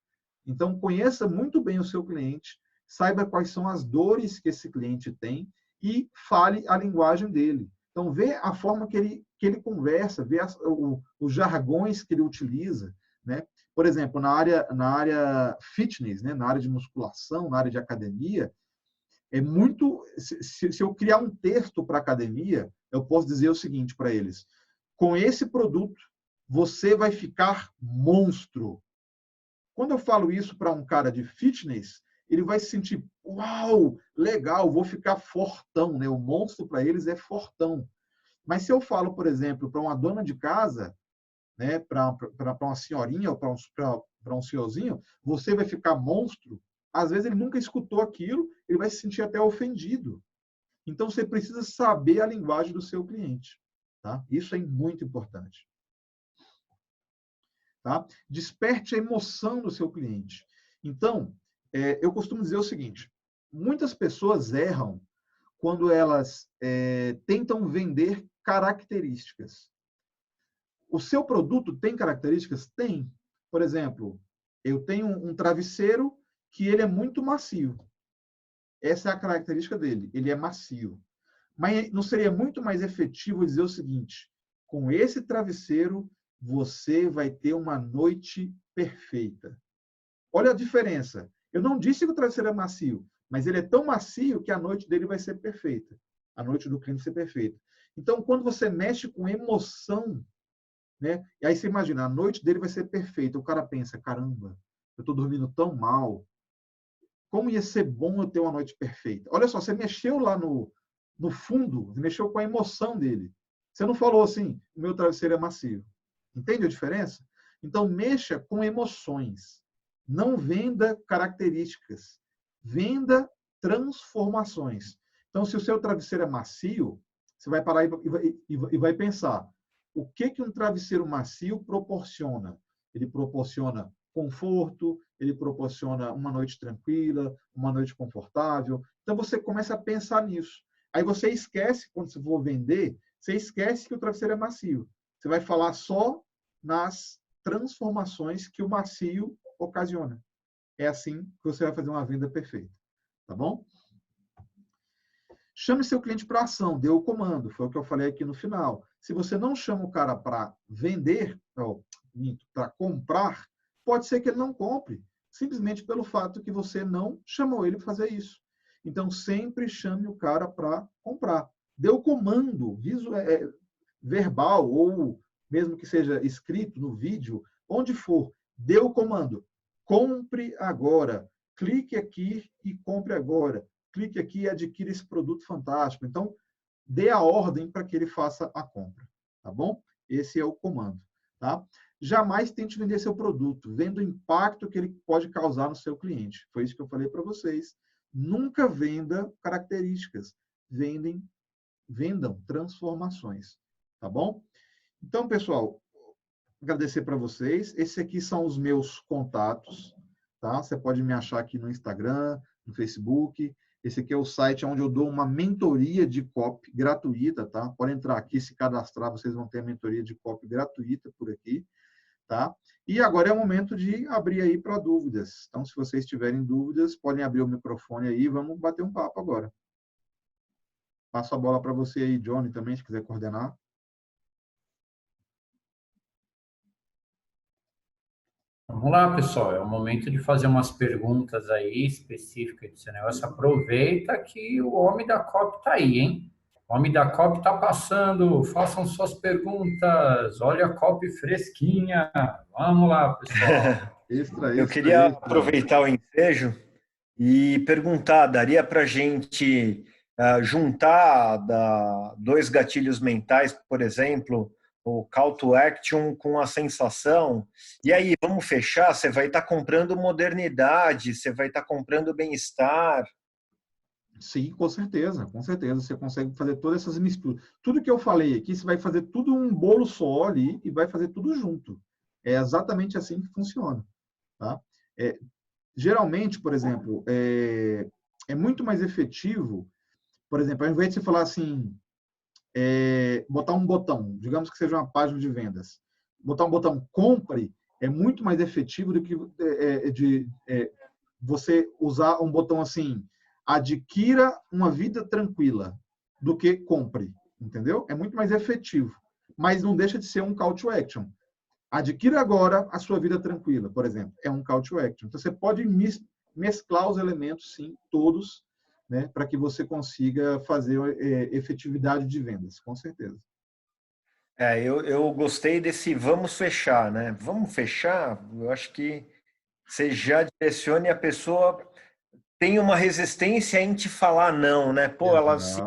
Então, conheça muito bem o seu cliente, saiba quais são as dores que esse cliente tem e fale a linguagem dele. Então, vê a forma que ele conversa, vê os jargões que ele utiliza. Né? Por exemplo, na área fitness, né? Na área de musculação, na área de academia, é muito... Se eu criar um texto para academia, eu posso dizer o seguinte para eles: com esse produto, você vai ficar monstro. Quando eu falo isso para um cara de fitness, ele vai se sentir, uau, legal, vou ficar fortão, né? O monstro para eles é fortão. Mas se eu falo, por exemplo, para uma dona de casa, né, para uma senhorinha ou para um senhorzinho, você vai ficar monstro, às vezes ele nunca escutou aquilo, ele vai se sentir até ofendido. Então você precisa saber a linguagem do seu cliente. Tá? Isso é muito importante. Tá? Desperte a emoção do seu cliente. Então, eu costumo dizer o seguinte: muitas pessoas erram quando elas tentam vender características. O seu produto tem características? Tem. Por exemplo, eu tenho um travesseiro que ele é muito macio. Essa é a característica dele, ele é macio. Mas não seria muito mais efetivo dizer o seguinte: com esse travesseiro, você vai ter uma noite perfeita. Olha a diferença. Eu não disse que o travesseiro é macio, mas ele é tão macio que a noite dele vai ser perfeita. A noite do cliente vai ser perfeita. Então, quando você mexe com emoção, né? E aí você imagina, a noite dele vai ser perfeita. O cara pensa, caramba, eu estou dormindo tão mal. Como ia ser bom eu ter uma noite perfeita? Olha só, você mexeu lá no fundo, você mexeu com a emoção dele. Você não falou assim, o meu travesseiro é macio. Entende a diferença? Então, mexa com emoções. Não venda características. Venda transformações. Então, se o seu travesseiro é macio, você vai parar e vai pensar: o que um travesseiro macio proporciona? Ele proporciona conforto, ele proporciona uma noite tranquila, uma noite confortável. Então, você começa a pensar nisso. Aí você esquece, quando você for vender, você esquece que o travesseiro é macio. Você vai falar só nas transformações que o macio ocasiona. É assim que você vai fazer uma venda perfeita. Tá bom? Chame seu cliente para ação, dê o comando. Foi o que eu falei aqui no final. Se você não chama o cara para vender, para comprar, pode ser que ele não compre, simplesmente pelo fato que você não chamou ele para fazer isso. Então, sempre chame o cara para comprar. Dê o comando verbal ou mesmo que seja escrito no vídeo, onde for, dê o comando. Compre agora. Clique aqui e compre agora. Clique aqui e adquira esse produto fantástico. Então, dê a ordem para que ele faça a compra. Tá bom? Esse é o comando. Tá? Jamais tente vender seu produto. Venda o impacto que ele pode causar no seu cliente. Foi isso que eu falei para vocês. Nunca venda características. Vendam transformações. Tá bom? Então, pessoal, agradecer para vocês. Esses aqui são os meus contatos. Tá? Você pode me achar aqui no Instagram, no Facebook. Esse aqui é o site onde eu dou uma mentoria de copy gratuita. Tá? Pode entrar aqui, se cadastrar, vocês vão ter a mentoria de copy gratuita por aqui. tá? E agora é o momento de abrir aí para dúvidas. Então, se vocês tiverem dúvidas, podem abrir o microfone aí, vamos bater um papo agora. Passo a bola para você aí, Johnny, também, se quiser coordenar. Vamos lá, pessoal. É o momento de fazer umas perguntas aí específicas desse negócio. Aproveita que o homem da COP está aí, hein? O homem da COP está passando. Façam suas perguntas. Olha a COP fresquinha. Vamos lá, pessoal. Eu queria aproveitar o ensejo e perguntar, daria para a gente juntar dois gatilhos mentais, por exemplo, o call to action com a sensação? E aí, vamos fechar? Você vai estar comprando modernidade, você vai estar comprando bem-estar. Sim, com certeza, com certeza. Você consegue fazer todas essas misturas. Tudo que eu falei aqui, você vai fazer tudo um bolo só ali e vai fazer tudo junto. É exatamente assim que funciona. Tá? Geralmente, por exemplo, é muito mais efetivo, por exemplo, ao invés de você falar assim, botar um botão, digamos que seja uma página de vendas, botar um botão compre é muito mais efetivo do que você usar um botão assim, adquira uma vida tranquila, do que compre, entendeu? É muito mais efetivo, mas não deixa de ser um call to action. Adquira agora a sua vida tranquila, por exemplo, é um call to action. Então, você pode mesclar os elementos, sim, todos, né, para que você consiga fazer efetividade de vendas, com certeza. Eu gostei desse vamos fechar, né? Vamos fechar, eu acho que você já direcione a pessoa, tem uma resistência em te falar não, né? Pô, ela se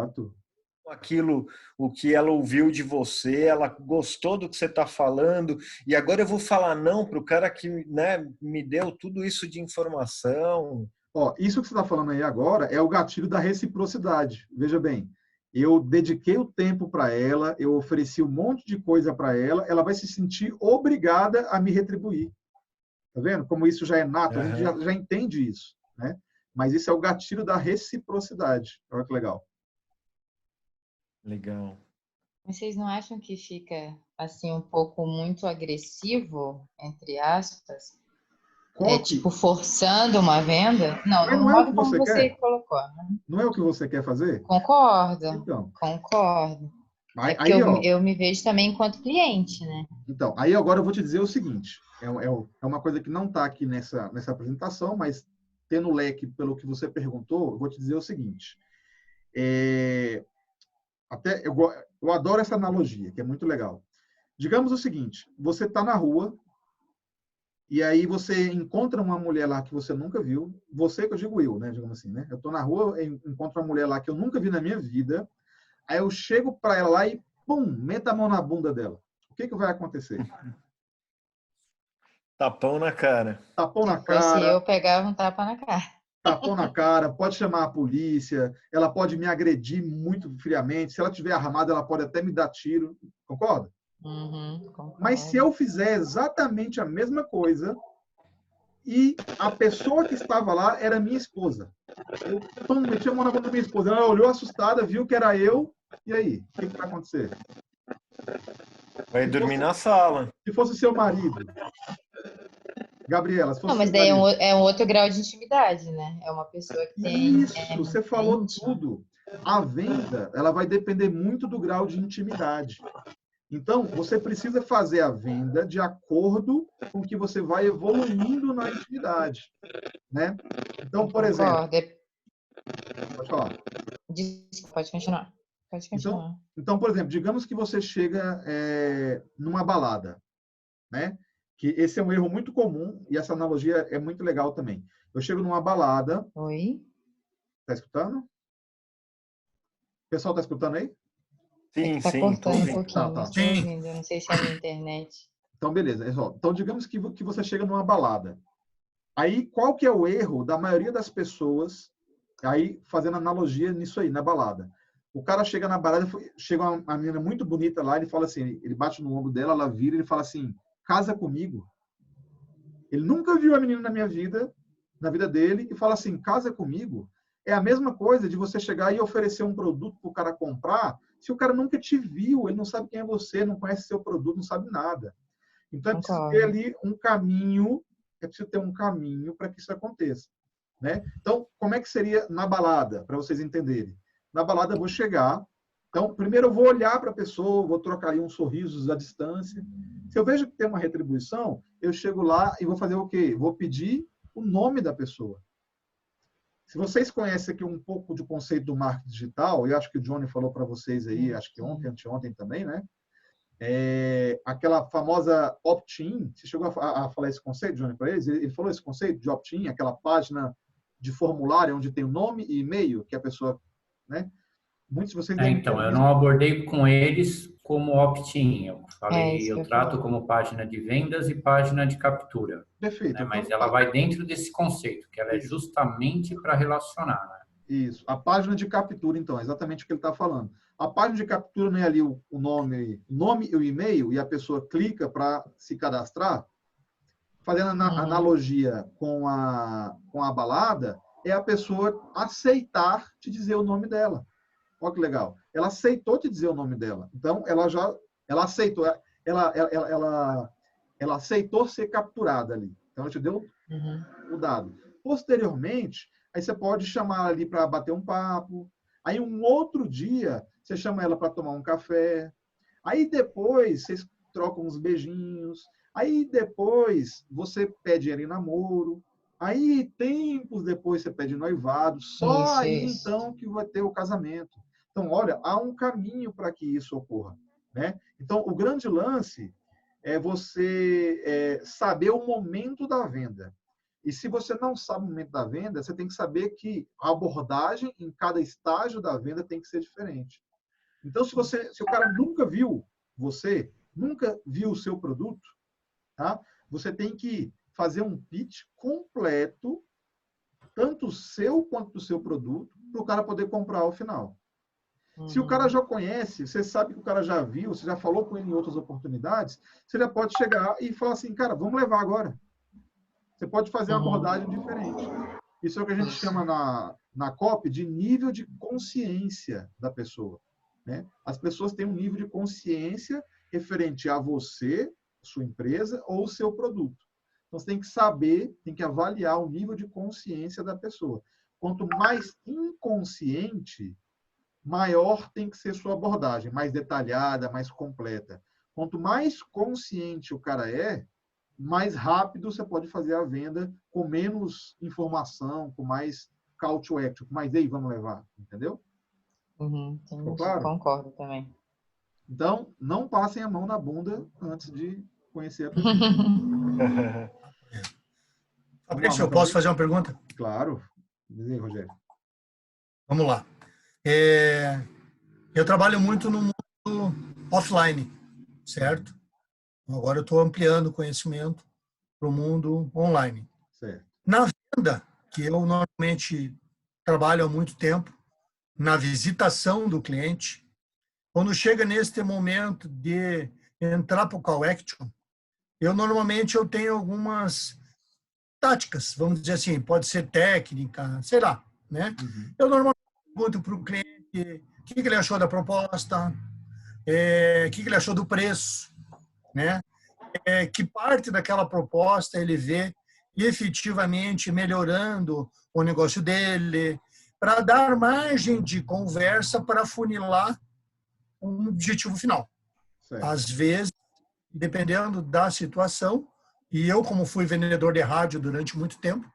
aquilo, o que ela ouviu de você, ela gostou do que você está falando, e agora eu vou falar não para o cara que, né, me deu tudo isso de informação. Isso que você está falando aí agora é o gatilho da reciprocidade. Veja bem, eu dediquei o tempo para ela, eu ofereci um monte de coisa para ela, ela vai se sentir obrigada a me retribuir. Tá vendo? Como isso já é nato, a gente já entende isso, né? Mas isso é o gatilho da reciprocidade. Olha que legal. Legal. Vocês não acham que fica assim um pouco muito agressivo, entre aspas? Tipo forçando uma venda? Não, Mas no modo como você colocou. Né? Não é o que você quer fazer? Concordo. Então. Concordo. Aí, porque eu me vejo também enquanto cliente, né? Então, aí agora eu vou te dizer o seguinte, é uma coisa que não está aqui nessa apresentação, mas tendo leque pelo que você perguntou, eu vou te dizer o seguinte, até eu adoro essa analogia, que é muito legal. Digamos o seguinte, você está na rua e aí você encontra uma mulher lá que você nunca viu, você que eu digo eu, né, digamos assim, né? Eu estou na rua, encontro uma mulher lá que eu nunca vi na minha vida, aí eu chego para ela lá e, pum, meta a mão na bunda dela. O que vai acontecer? Tapão na cara. Tapão na cara. Se fosse eu, pegava um tapa na cara. Tapão na cara, pode chamar a polícia, ela pode me agredir muito friamente, se ela estiver armada, ela pode até me dar tiro, concorda? Concordo. Mas se eu fizer exatamente a mesma coisa e a pessoa que estava lá era minha esposa, eu meti a mão na boca da minha esposa, ela olhou assustada, viu que era eu, e aí? O que vai acontecer? Vai dormir na sala. Se fosse seu marido, Gabriela, se fosse não, mas daí é um outro grau de intimidade, né? É uma pessoa que tem... Isso, você falou tudo. A venda, ela vai depender muito do grau de intimidade. Então, você precisa fazer a venda de acordo com que você vai evoluindo na intimidade, né? Então, por exemplo... Pode falar. Pode continuar. Então, por exemplo, digamos que você chega numa balada, né? Que esse é um erro muito comum e essa analogia é muito legal também. Eu chego numa balada... Oi? Tá escutando? O pessoal tá escutando aí? Sim, tá cortando um pouquinho, tá. Tô ouvindo. Eu não sei se é a minha internet. Então, beleza. Então, digamos que você chega numa balada. Aí, qual que é o erro da maioria das pessoas, aí fazendo analogia nisso aí, na balada? O cara chega na balada, chega uma menina muito bonita lá, ele fala assim, ele bate no ombro dela, ela vira, ele fala assim, casa comigo. Ele nunca viu a menina na vida dele, e fala assim, casa comigo. É a mesma coisa de você chegar e oferecer um produto para o cara comprar, se o cara nunca te viu, ele não sabe quem é você, não conhece seu produto, não sabe nada. Então, é preciso ter ali um caminho, para que isso aconteça, né? Então, como é que seria na balada, para vocês entenderem? Na balada eu vou chegar, então, primeiro eu vou olhar para a pessoa, vou trocar ali uns sorrisos à distância. Se eu vejo que tem uma retribuição, eu chego lá e vou fazer o quê? Vou pedir o nome da pessoa. Se vocês conhecem aqui um pouco do conceito do marketing digital, eu acho que o Johnny falou para vocês aí, acho que ontem, anteontem também, né? Aquela famosa opt-in, você chegou a falar esse conceito, Johnny, para eles? Ele falou esse conceito de opt-in, aquela página de formulário onde tem o nome e e-mail que a pessoa, né? Muitos de vocês Então, eu não abordei com eles como opt-in. Eu falei, eu trato como página de vendas e página de captura. Perfeito. Né? Mas ela vai dentro desse conceito, que ela é justamente para relacionar. Né? Isso. A página de captura, então, é exatamente o que ele está falando. A página de captura não é ali o nome e o e-mail, e a pessoa clica para se cadastrar. Fazendo analogia com a balada, é a pessoa aceitar te dizer o nome dela. Olha que legal. Ela aceitou te dizer o nome dela. Então, ela aceitou, ela aceitou ser capturada ali. Então, ela te deu o dado. Posteriormente, aí você pode chamar ali para bater um papo. Aí, um outro dia, você chama ela para tomar um café. Aí, depois, vocês trocam uns beijinhos. Aí, depois, você pede ela em namoro. Aí, tempos depois, você pede noivado. Só aí, então, que vai ter o casamento. Então, olha, há um caminho para que isso ocorra, né? Então, o grande lance é você saber o momento da venda. E se você não sabe o momento da venda, você tem que saber que a abordagem em cada estágio da venda tem que ser diferente. Então, se o cara nunca viu nunca viu o seu produto, tá? Você tem que fazer um pitch completo, tanto seu quanto do seu produto, para o cara poder comprar ao final. Se o cara já conhece, você sabe que o cara já viu, você já falou com ele em outras oportunidades, você já pode chegar e falar assim, cara, vamos levar agora. Você pode fazer uma abordagem diferente. Isso é o que a gente chama na COP de nível de consciência da pessoa, né? As pessoas têm um nível de consciência referente a você, sua empresa ou o seu produto. Então, você tem que saber, tem que avaliar o nível de consciência da pessoa. Quanto mais inconsciente, maior tem que ser sua abordagem, mais detalhada, mais completa. Quanto mais consciente o cara mais rápido você pode fazer a venda, com menos informação, com mais call to action, com mais, ei, vamos levar, entendeu? Ficou claro? Concordo também. Então, não passem a mão na bunda antes de conhecer a pessoa. Fabrício, eu posso fazer uma pergunta? Claro. Diz aí, Rogério. Vamos lá. Eu trabalho muito no mundo offline, certo? Agora eu estou ampliando o conhecimento para o mundo online. Certo. Na venda, que eu normalmente trabalho há muito tempo, na visitação do cliente, quando chega neste momento de entrar para o call action, normalmente eu tenho algumas táticas, vamos dizer assim, pode ser técnica, sei lá, né? Eu normalmente pergunto para o cliente o que ele achou da proposta, o que ele achou do preço, né? Que parte daquela proposta ele vê efetivamente melhorando o negócio dele, para dar margem de conversa para funilar um objetivo final. Certo. Às vezes, dependendo da situação, e eu, como fui vendedor de rádio durante muito tempo,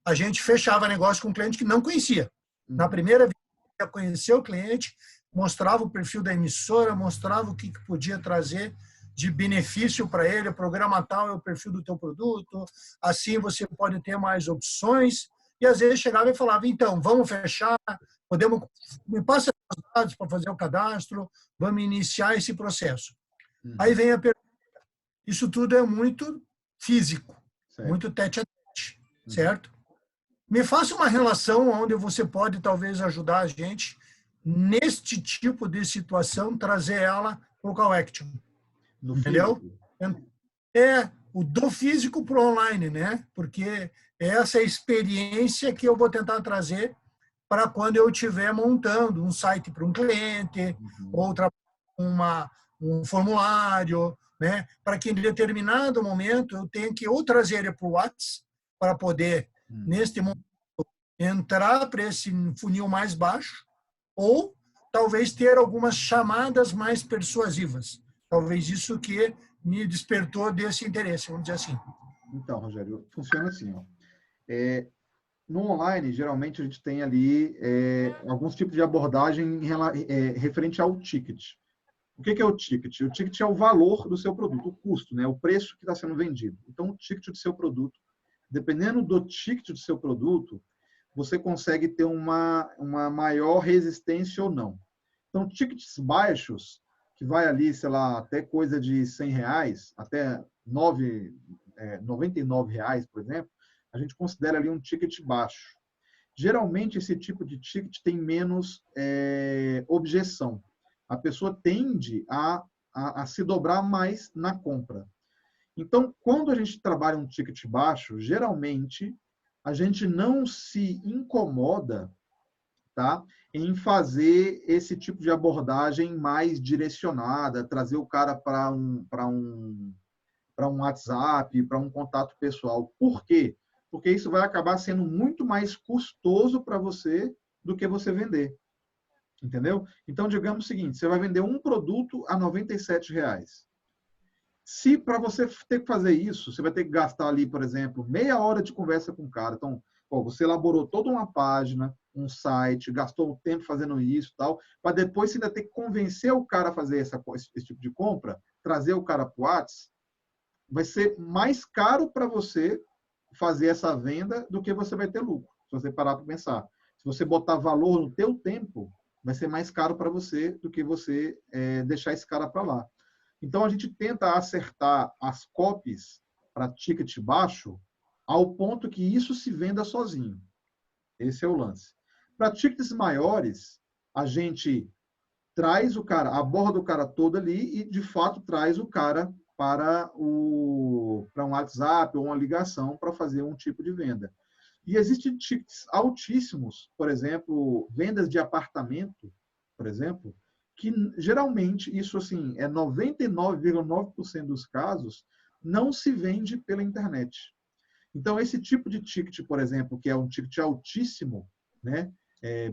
a gente fechava negócio com um cliente que não conhecia. Na primeira vez, eu conhecia o cliente, mostrava o perfil da emissora, mostrava o que podia trazer de benefício para ele, o programa tal é o perfil do teu produto, assim você pode ter mais opções, e às vezes chegava e falava, então, vamos fechar, me passa os dados para fazer o cadastro, vamos iniciar esse processo. Aí vem a pergunta, isso tudo é muito físico, certo. Muito tete a tete, certo? Me faça uma relação onde você pode talvez ajudar a gente neste tipo de situação, trazer ela para o call action. Entendeu? O do físico para o online, né? Porque essa é a experiência que eu vou tentar trazer para quando eu estiver montando um site para um cliente, ou um formulário, né? Para que em determinado momento eu tenha que ou trazer ele para o WhatsApp para poder, neste momento, entrar para esse funil mais baixo, ou talvez ter algumas chamadas mais persuasivas. Talvez isso que me despertou desse interesse, vamos dizer assim. Então, Rogério, funciona assim, ó. No online, geralmente a gente tem ali alguns tipos de abordagem referente ao ticket. O que é o ticket? O ticket é o valor do seu produto, o custo, né? O preço que está sendo vendido. Então, o ticket do seu produto, dependendo do ticket do seu produto, você consegue ter uma maior resistência ou não. Então, tickets baixos, que vai ali, sei lá, até coisa de R$100, até R$99, por exemplo, a gente considera ali um ticket baixo. Geralmente, esse tipo de ticket tem menos objeção. A pessoa tende a se dobrar mais na compra. Então, quando a gente trabalha um ticket baixo, geralmente a gente não se incomoda, tá, em fazer esse tipo de abordagem mais direcionada, trazer o cara para um WhatsApp, para um contato pessoal. Por quê? Porque isso vai acabar sendo muito mais custoso para você do que você vender. Entendeu? Então, digamos o seguinte, você vai vender um produto a R$97. Se para você ter que fazer isso, você vai ter que gastar ali, por exemplo, meia hora de conversa com o cara. Então, você elaborou toda uma página, um site, gastou um tempo fazendo isso, tal, para depois você ainda ter que convencer o cara a fazer esse tipo de compra, trazer o cara para o WhatsApp, vai ser mais caro para você fazer essa venda do que você vai ter lucro, se você parar para pensar. Se você botar valor no teu tempo, vai ser mais caro para você do que você deixar esse cara para lá. Então, a gente tenta acertar as copies para ticket baixo ao ponto que isso se venda sozinho. Esse é o lance. Para tickets maiores, a gente traz o cara, aborda o cara todo ali e, de fato, traz o cara para um WhatsApp ou uma ligação para fazer um tipo de venda. E existem tickets altíssimos, por exemplo, vendas de apartamento, por exemplo, que geralmente, isso assim, 99,9% dos casos, não se vende pela internet. Então, esse tipo de ticket, por exemplo, que é um ticket altíssimo, né,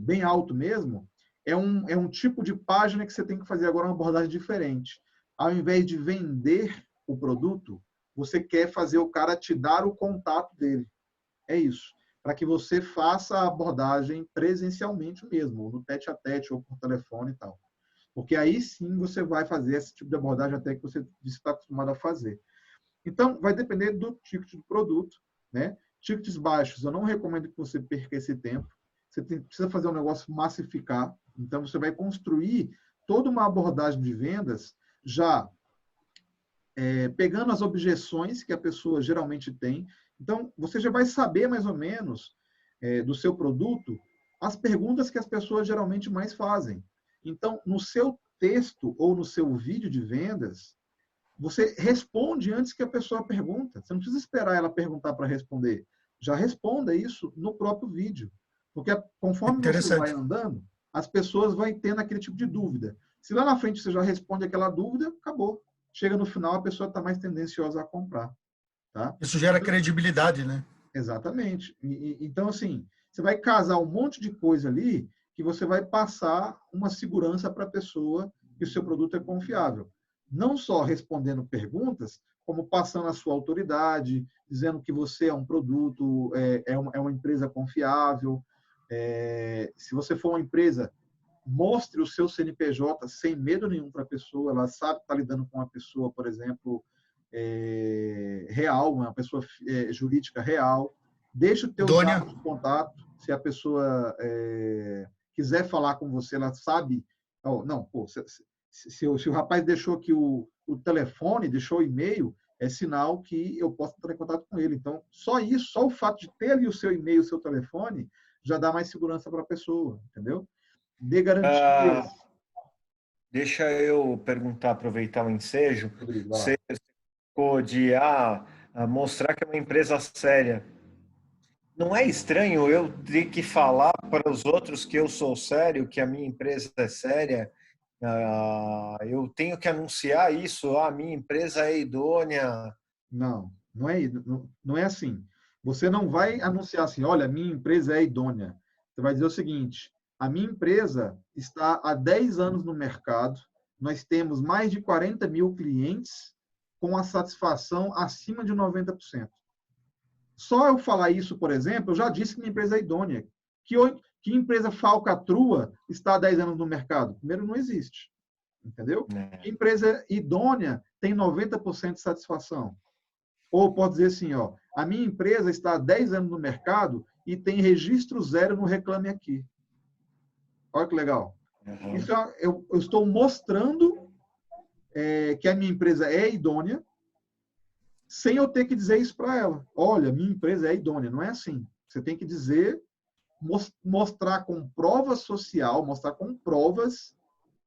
bem alto mesmo, é um tipo de página que você tem que fazer agora uma abordagem diferente. Ao invés de vender o produto, você quer fazer o cara te dar o contato dele. É isso. Para que você faça a abordagem presencialmente mesmo, no tete-a-tete ou por telefone e tal. Porque aí sim você vai fazer esse tipo de abordagem até que você está acostumado a fazer. Então, vai depender do ticket do produto, né? Tickets baixos, eu não recomendo que você perca esse tempo. Você precisa fazer um negócio massificar. Então, você vai construir toda uma abordagem de vendas já pegando as objeções que a pessoa geralmente tem. Então, você já vai saber mais ou menos do seu produto as perguntas que as pessoas geralmente mais fazem. Então, no seu texto ou no seu vídeo de vendas, você responde antes que a pessoa pergunta. Você não precisa esperar ela perguntar para responder. Já responda isso no próprio vídeo. Porque conforme você vai andando, as pessoas vão tendo aquele tipo de dúvida. Se lá na frente você já responde aquela dúvida, acabou. Chega no final, a pessoa está mais tendenciosa a comprar. Tá? Isso gera credibilidade, né? Exatamente. Então, assim, você vai casar um monte de coisa ali que você vai passar uma segurança para a pessoa que o seu produto é confiável. Não só respondendo perguntas, como passando a sua autoridade, dizendo que você é um produto, é uma empresa confiável. Se você for uma empresa, mostre o seu CNPJ sem medo nenhum para a pessoa. Ela sabe que está lidando com uma pessoa, por exemplo, real, uma pessoa jurídica real. Deixa o teu dados de contato. Se a pessoa quiser falar com você, ela sabe. Não, pô, se o rapaz deixou aqui o telefone, deixou o e-mail, é sinal que eu posso entrar em contato com ele. Então, só isso, só o fato de ter ali o seu e-mail, o seu telefone, já dá mais segurança para a pessoa, entendeu? Dê garantias. Deixa eu perguntar, aproveitar o ensejo. Rodrigo, você ficou de mostrar que é uma empresa séria. Não é estranho eu ter que falar para os outros que eu sou sério, que a minha empresa é séria, Eu tenho que anunciar isso, a minha empresa é idônea. Não, não é assim. Você não vai anunciar assim, olha, minha empresa é idônea. Você vai dizer o seguinte, a minha empresa está há 10 anos no mercado, nós temos mais de 40 mil clientes com a satisfação acima de 90%. Só eu falar isso, por exemplo, eu já disse que minha empresa é idônea. Que empresa falcatrua está há 10 anos no mercado? Primeiro, não existe. Entendeu? Que empresa idônea tem 90% de satisfação. Ou pode dizer assim, ó, a minha empresa está há 10 anos no mercado e tem registro zero no Reclame Aqui. Olha que legal. Uhum. Isso eu estou mostrando que a minha empresa é idônea, sem eu ter que dizer isso para ela. Olha, minha empresa é idônea. Não é assim. Você tem que dizer, mostrar com prova social, mostrar com provas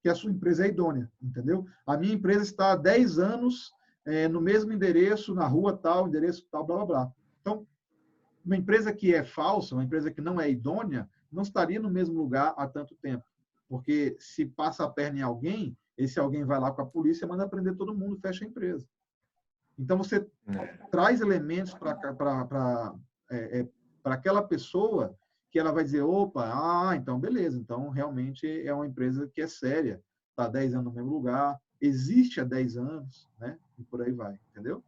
que a sua empresa é idônea, entendeu? A minha empresa está há 10 anos no mesmo endereço, na rua tal, endereço tal, blá, blá, blá. Então, uma empresa que é falsa, uma empresa que não é idônea, não estaria no mesmo lugar há tanto tempo. Porque se passa a perna em alguém, esse alguém vai lá com a polícia, manda prender todo mundo, fecha a empresa. Então, você traz elementos para aquela pessoa que ela vai dizer, opa, então beleza, então realmente é uma empresa que é séria, está há 10 anos no mesmo lugar, existe há 10 anos, né? E por aí vai, entendeu?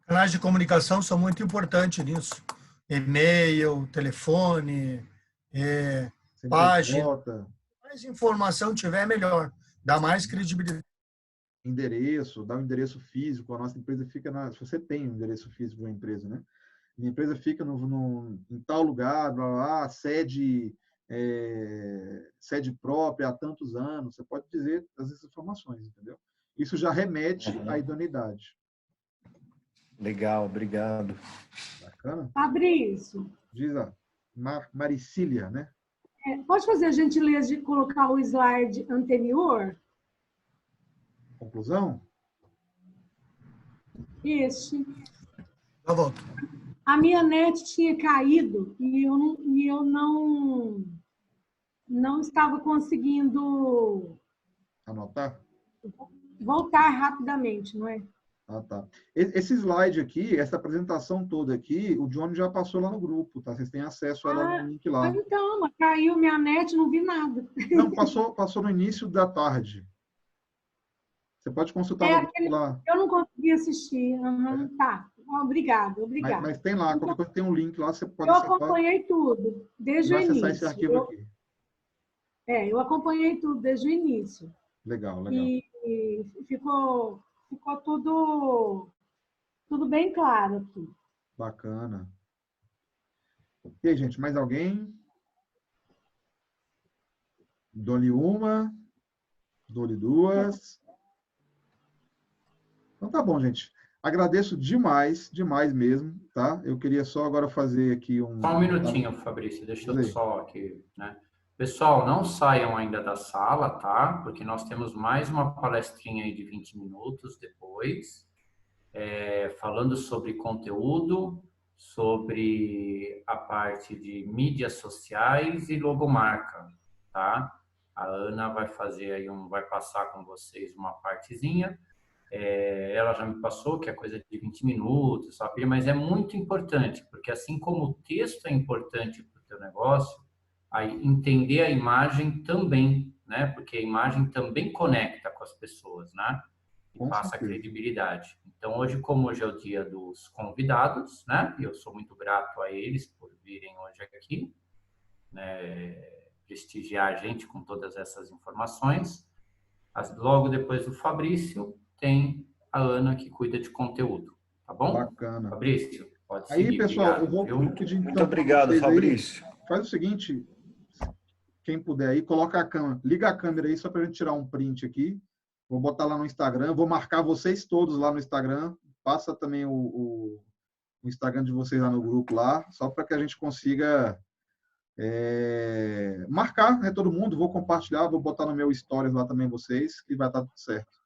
Canais de comunicação são muito importantes nisso. E-mail, telefone, página. CNPJ, Mais informação tiver, melhor. Dá mais credibilidade. endereço, dá um endereço físico, a nossa empresa fica se você tem um endereço físico de uma empresa, né? Minha empresa fica em tal lugar, blá, blá, blá, sede própria há tantos anos. Você pode dizer as informações, entendeu? Isso já remete à idoneidade. Legal, obrigado. Bacana? Fabrício. Diz a Maricília, né? Pode fazer a gentileza de colocar o slide anterior? Conclusão? Este. Eu volto. A minha net tinha caído e eu não estava conseguindo Anotar? voltar rapidamente, não é? Ah, tá. Esse slide aqui, essa apresentação toda aqui, o Johnny já passou lá no grupo, tá? Vocês têm acesso a ela no link lá. Então, mas caiu minha net, não vi nada. Não, passou no início da tarde. Você pode consultar no grupo lá. Eu não consegui assistir. Tá. Obrigada. Mas tem lá, qualquer coisa tem um link lá, você pode Eu acompanhei tudo, desde o início. Esse arquivo aqui. Eu acompanhei tudo desde o início. Legal. E ficou tudo bem claro aqui. Bacana. E aí, gente, mais alguém? Dou-lhe uma, dou-lhe duas. Então tá bom, gente. Agradeço demais mesmo, tá? Eu queria só agora fazer aqui Só um minutinho, Fabrício, deixa eu só aqui, né? Pessoal, não saiam ainda da sala, tá? Porque nós temos mais uma palestrinha aí de 20 minutos depois, falando sobre conteúdo, sobre a parte de mídias sociais e logomarca, tá? A Ana vai fazer aí vai passar com vocês uma partezinha. Ela já me passou que é coisa de 20 minutos, sabe? Mas é muito importante, porque assim como o texto é importante para o teu negócio, aí entender a imagem também, né? Porque a imagem também conecta com as pessoas, né? E passa credibilidade. Então, hoje é o dia dos convidados, né? E eu sou muito grato a eles por virem hoje aqui, né? Prestigiar a gente com todas essas informações. Logo depois do Fabrício, tem a Ana que cuida de conteúdo, tá bom? Bacana. Fabrício, pode seguir. Aí, pessoal, obrigado, eu vou pedir então. Muito obrigado, Fabrício. Faz o seguinte, quem puder aí, coloca a câmera, liga a câmera aí só para a gente tirar um print aqui. Vou botar lá no Instagram, vou marcar vocês todos lá no Instagram. Passa também o Instagram de vocês lá no grupo lá, só para que a gente consiga marcar, né, todo mundo. Vou compartilhar, vou botar no meu stories lá também vocês, que vai estar tudo certo.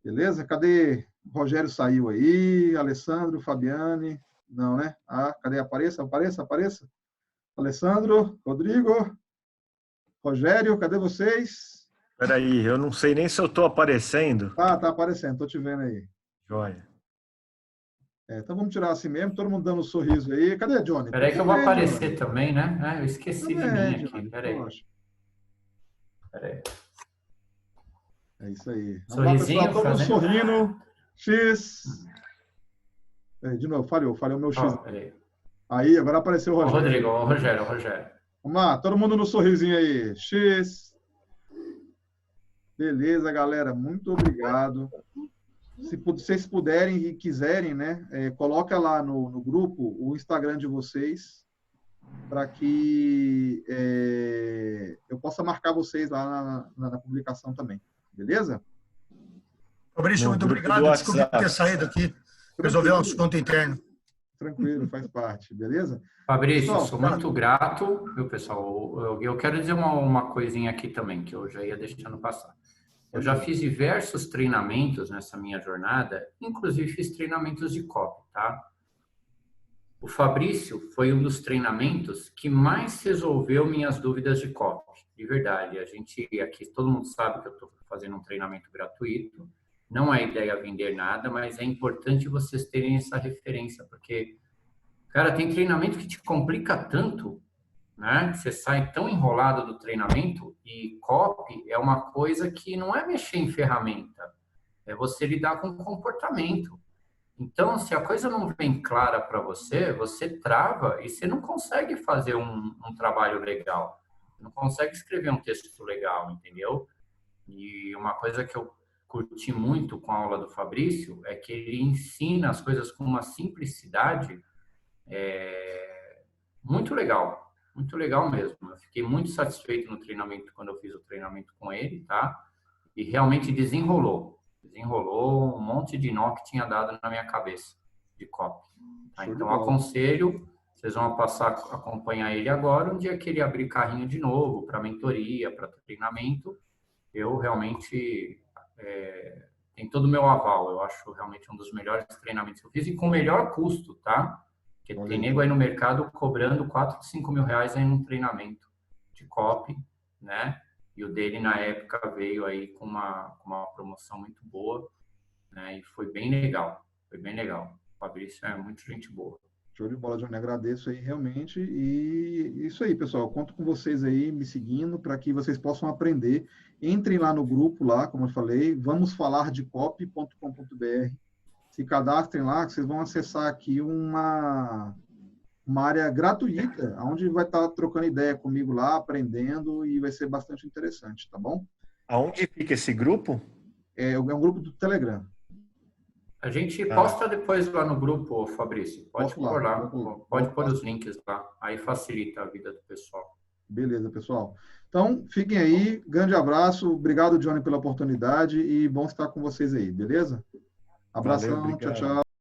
Beleza? Cadê? O Rogério saiu aí, Alessandro, Fabiane, não, né? Cadê? Apareça. Alessandro, Rodrigo, Rogério, cadê vocês? Peraí, eu não sei nem se eu estou aparecendo. Tá aparecendo, tô te vendo aí. Joia. Então vamos tirar assim mesmo, todo mundo dando um sorriso aí. Cadê, Johnny? Peraí que eu vou aparecer também, né? Eu esqueci de mim aqui, peraí. Peraí. É isso aí. Vamos Sorrisinho, lá, pessoal, todo mundo fazendo... sorrindo. X. De novo, falhou o meu X. Aí, agora apareceu o Rogério. O Rogério. Vamos lá, todo mundo no sorrisinho aí. X. Beleza, galera. Muito obrigado. Se vocês puderem e quiserem, né, coloca lá no grupo o Instagram de vocês para que eu possa marcar vocês lá na publicação também. Beleza? Fabrício, muito obrigado. Desculpe ter saído aqui. Resolver um assunto interno. Tranquilo, faz parte. Beleza? Fabrício, pessoal, sou muito grato, viu, pessoal? Eu quero dizer uma coisinha aqui também, que eu já ia deixando passar. Eu já fiz diversos treinamentos nessa minha jornada, inclusive fiz treinamentos de copy, tá? O Fabrício foi um dos treinamentos que mais resolveu minhas dúvidas de copy, de verdade. A gente aqui, todo mundo sabe que eu estou fazendo um treinamento gratuito, não é ideia vender nada, mas é importante vocês terem essa referência, porque, cara, tem treinamento que te complica tanto, né? Você sai tão enrolado do treinamento e copy é uma coisa que não é mexer em ferramenta, é você lidar com comportamento. Então, se a coisa não vem clara para você, você trava e você não consegue fazer um trabalho legal, não consegue escrever um texto legal, entendeu? E uma coisa que eu curti muito com a aula do Fabrício é que ele ensina as coisas com uma simplicidade muito legal mesmo. Eu fiquei muito satisfeito no treinamento, quando eu fiz o treinamento com ele, tá? E realmente desenrolou um monte de nó que tinha dado na minha cabeça de copy. Tá? Então, aconselho, vocês vão passar a acompanhar ele agora, um dia que ele abrir carrinho de novo para mentoria, para treinamento, eu realmente tem todo o meu aval. Eu acho realmente um dos melhores treinamentos que eu fiz e com o melhor custo, tá? Porque tem nego aí no mercado cobrando 4, 5 mil reais aí num treinamento de copy, né? E o dele, na época, veio aí com uma promoção muito boa, né? E foi bem legal. O Fabrício é muito gente boa. Show de bola, Johnny. Agradeço aí, realmente. E isso aí, pessoal. Conto com vocês aí, me seguindo, para que vocês possam aprender. Entrem lá no grupo, lá, como eu falei, vamosfalardecopy.com.br. Se cadastrem lá, que vocês vão acessar aqui uma área gratuita, onde vai estar trocando ideia comigo lá, aprendendo, e vai ser bastante interessante, tá bom? Aonde fica esse grupo? É um grupo do Telegram. A gente posta depois lá no grupo, Fabrício. Pode pôr lá. Pode pôr os links lá. Aí facilita a vida do pessoal. Beleza, pessoal. Então, fiquem aí. Grande abraço. Obrigado, Johnny, pela oportunidade. E bom estar com vocês aí, beleza? Abração. Valeu, tchau, tchau.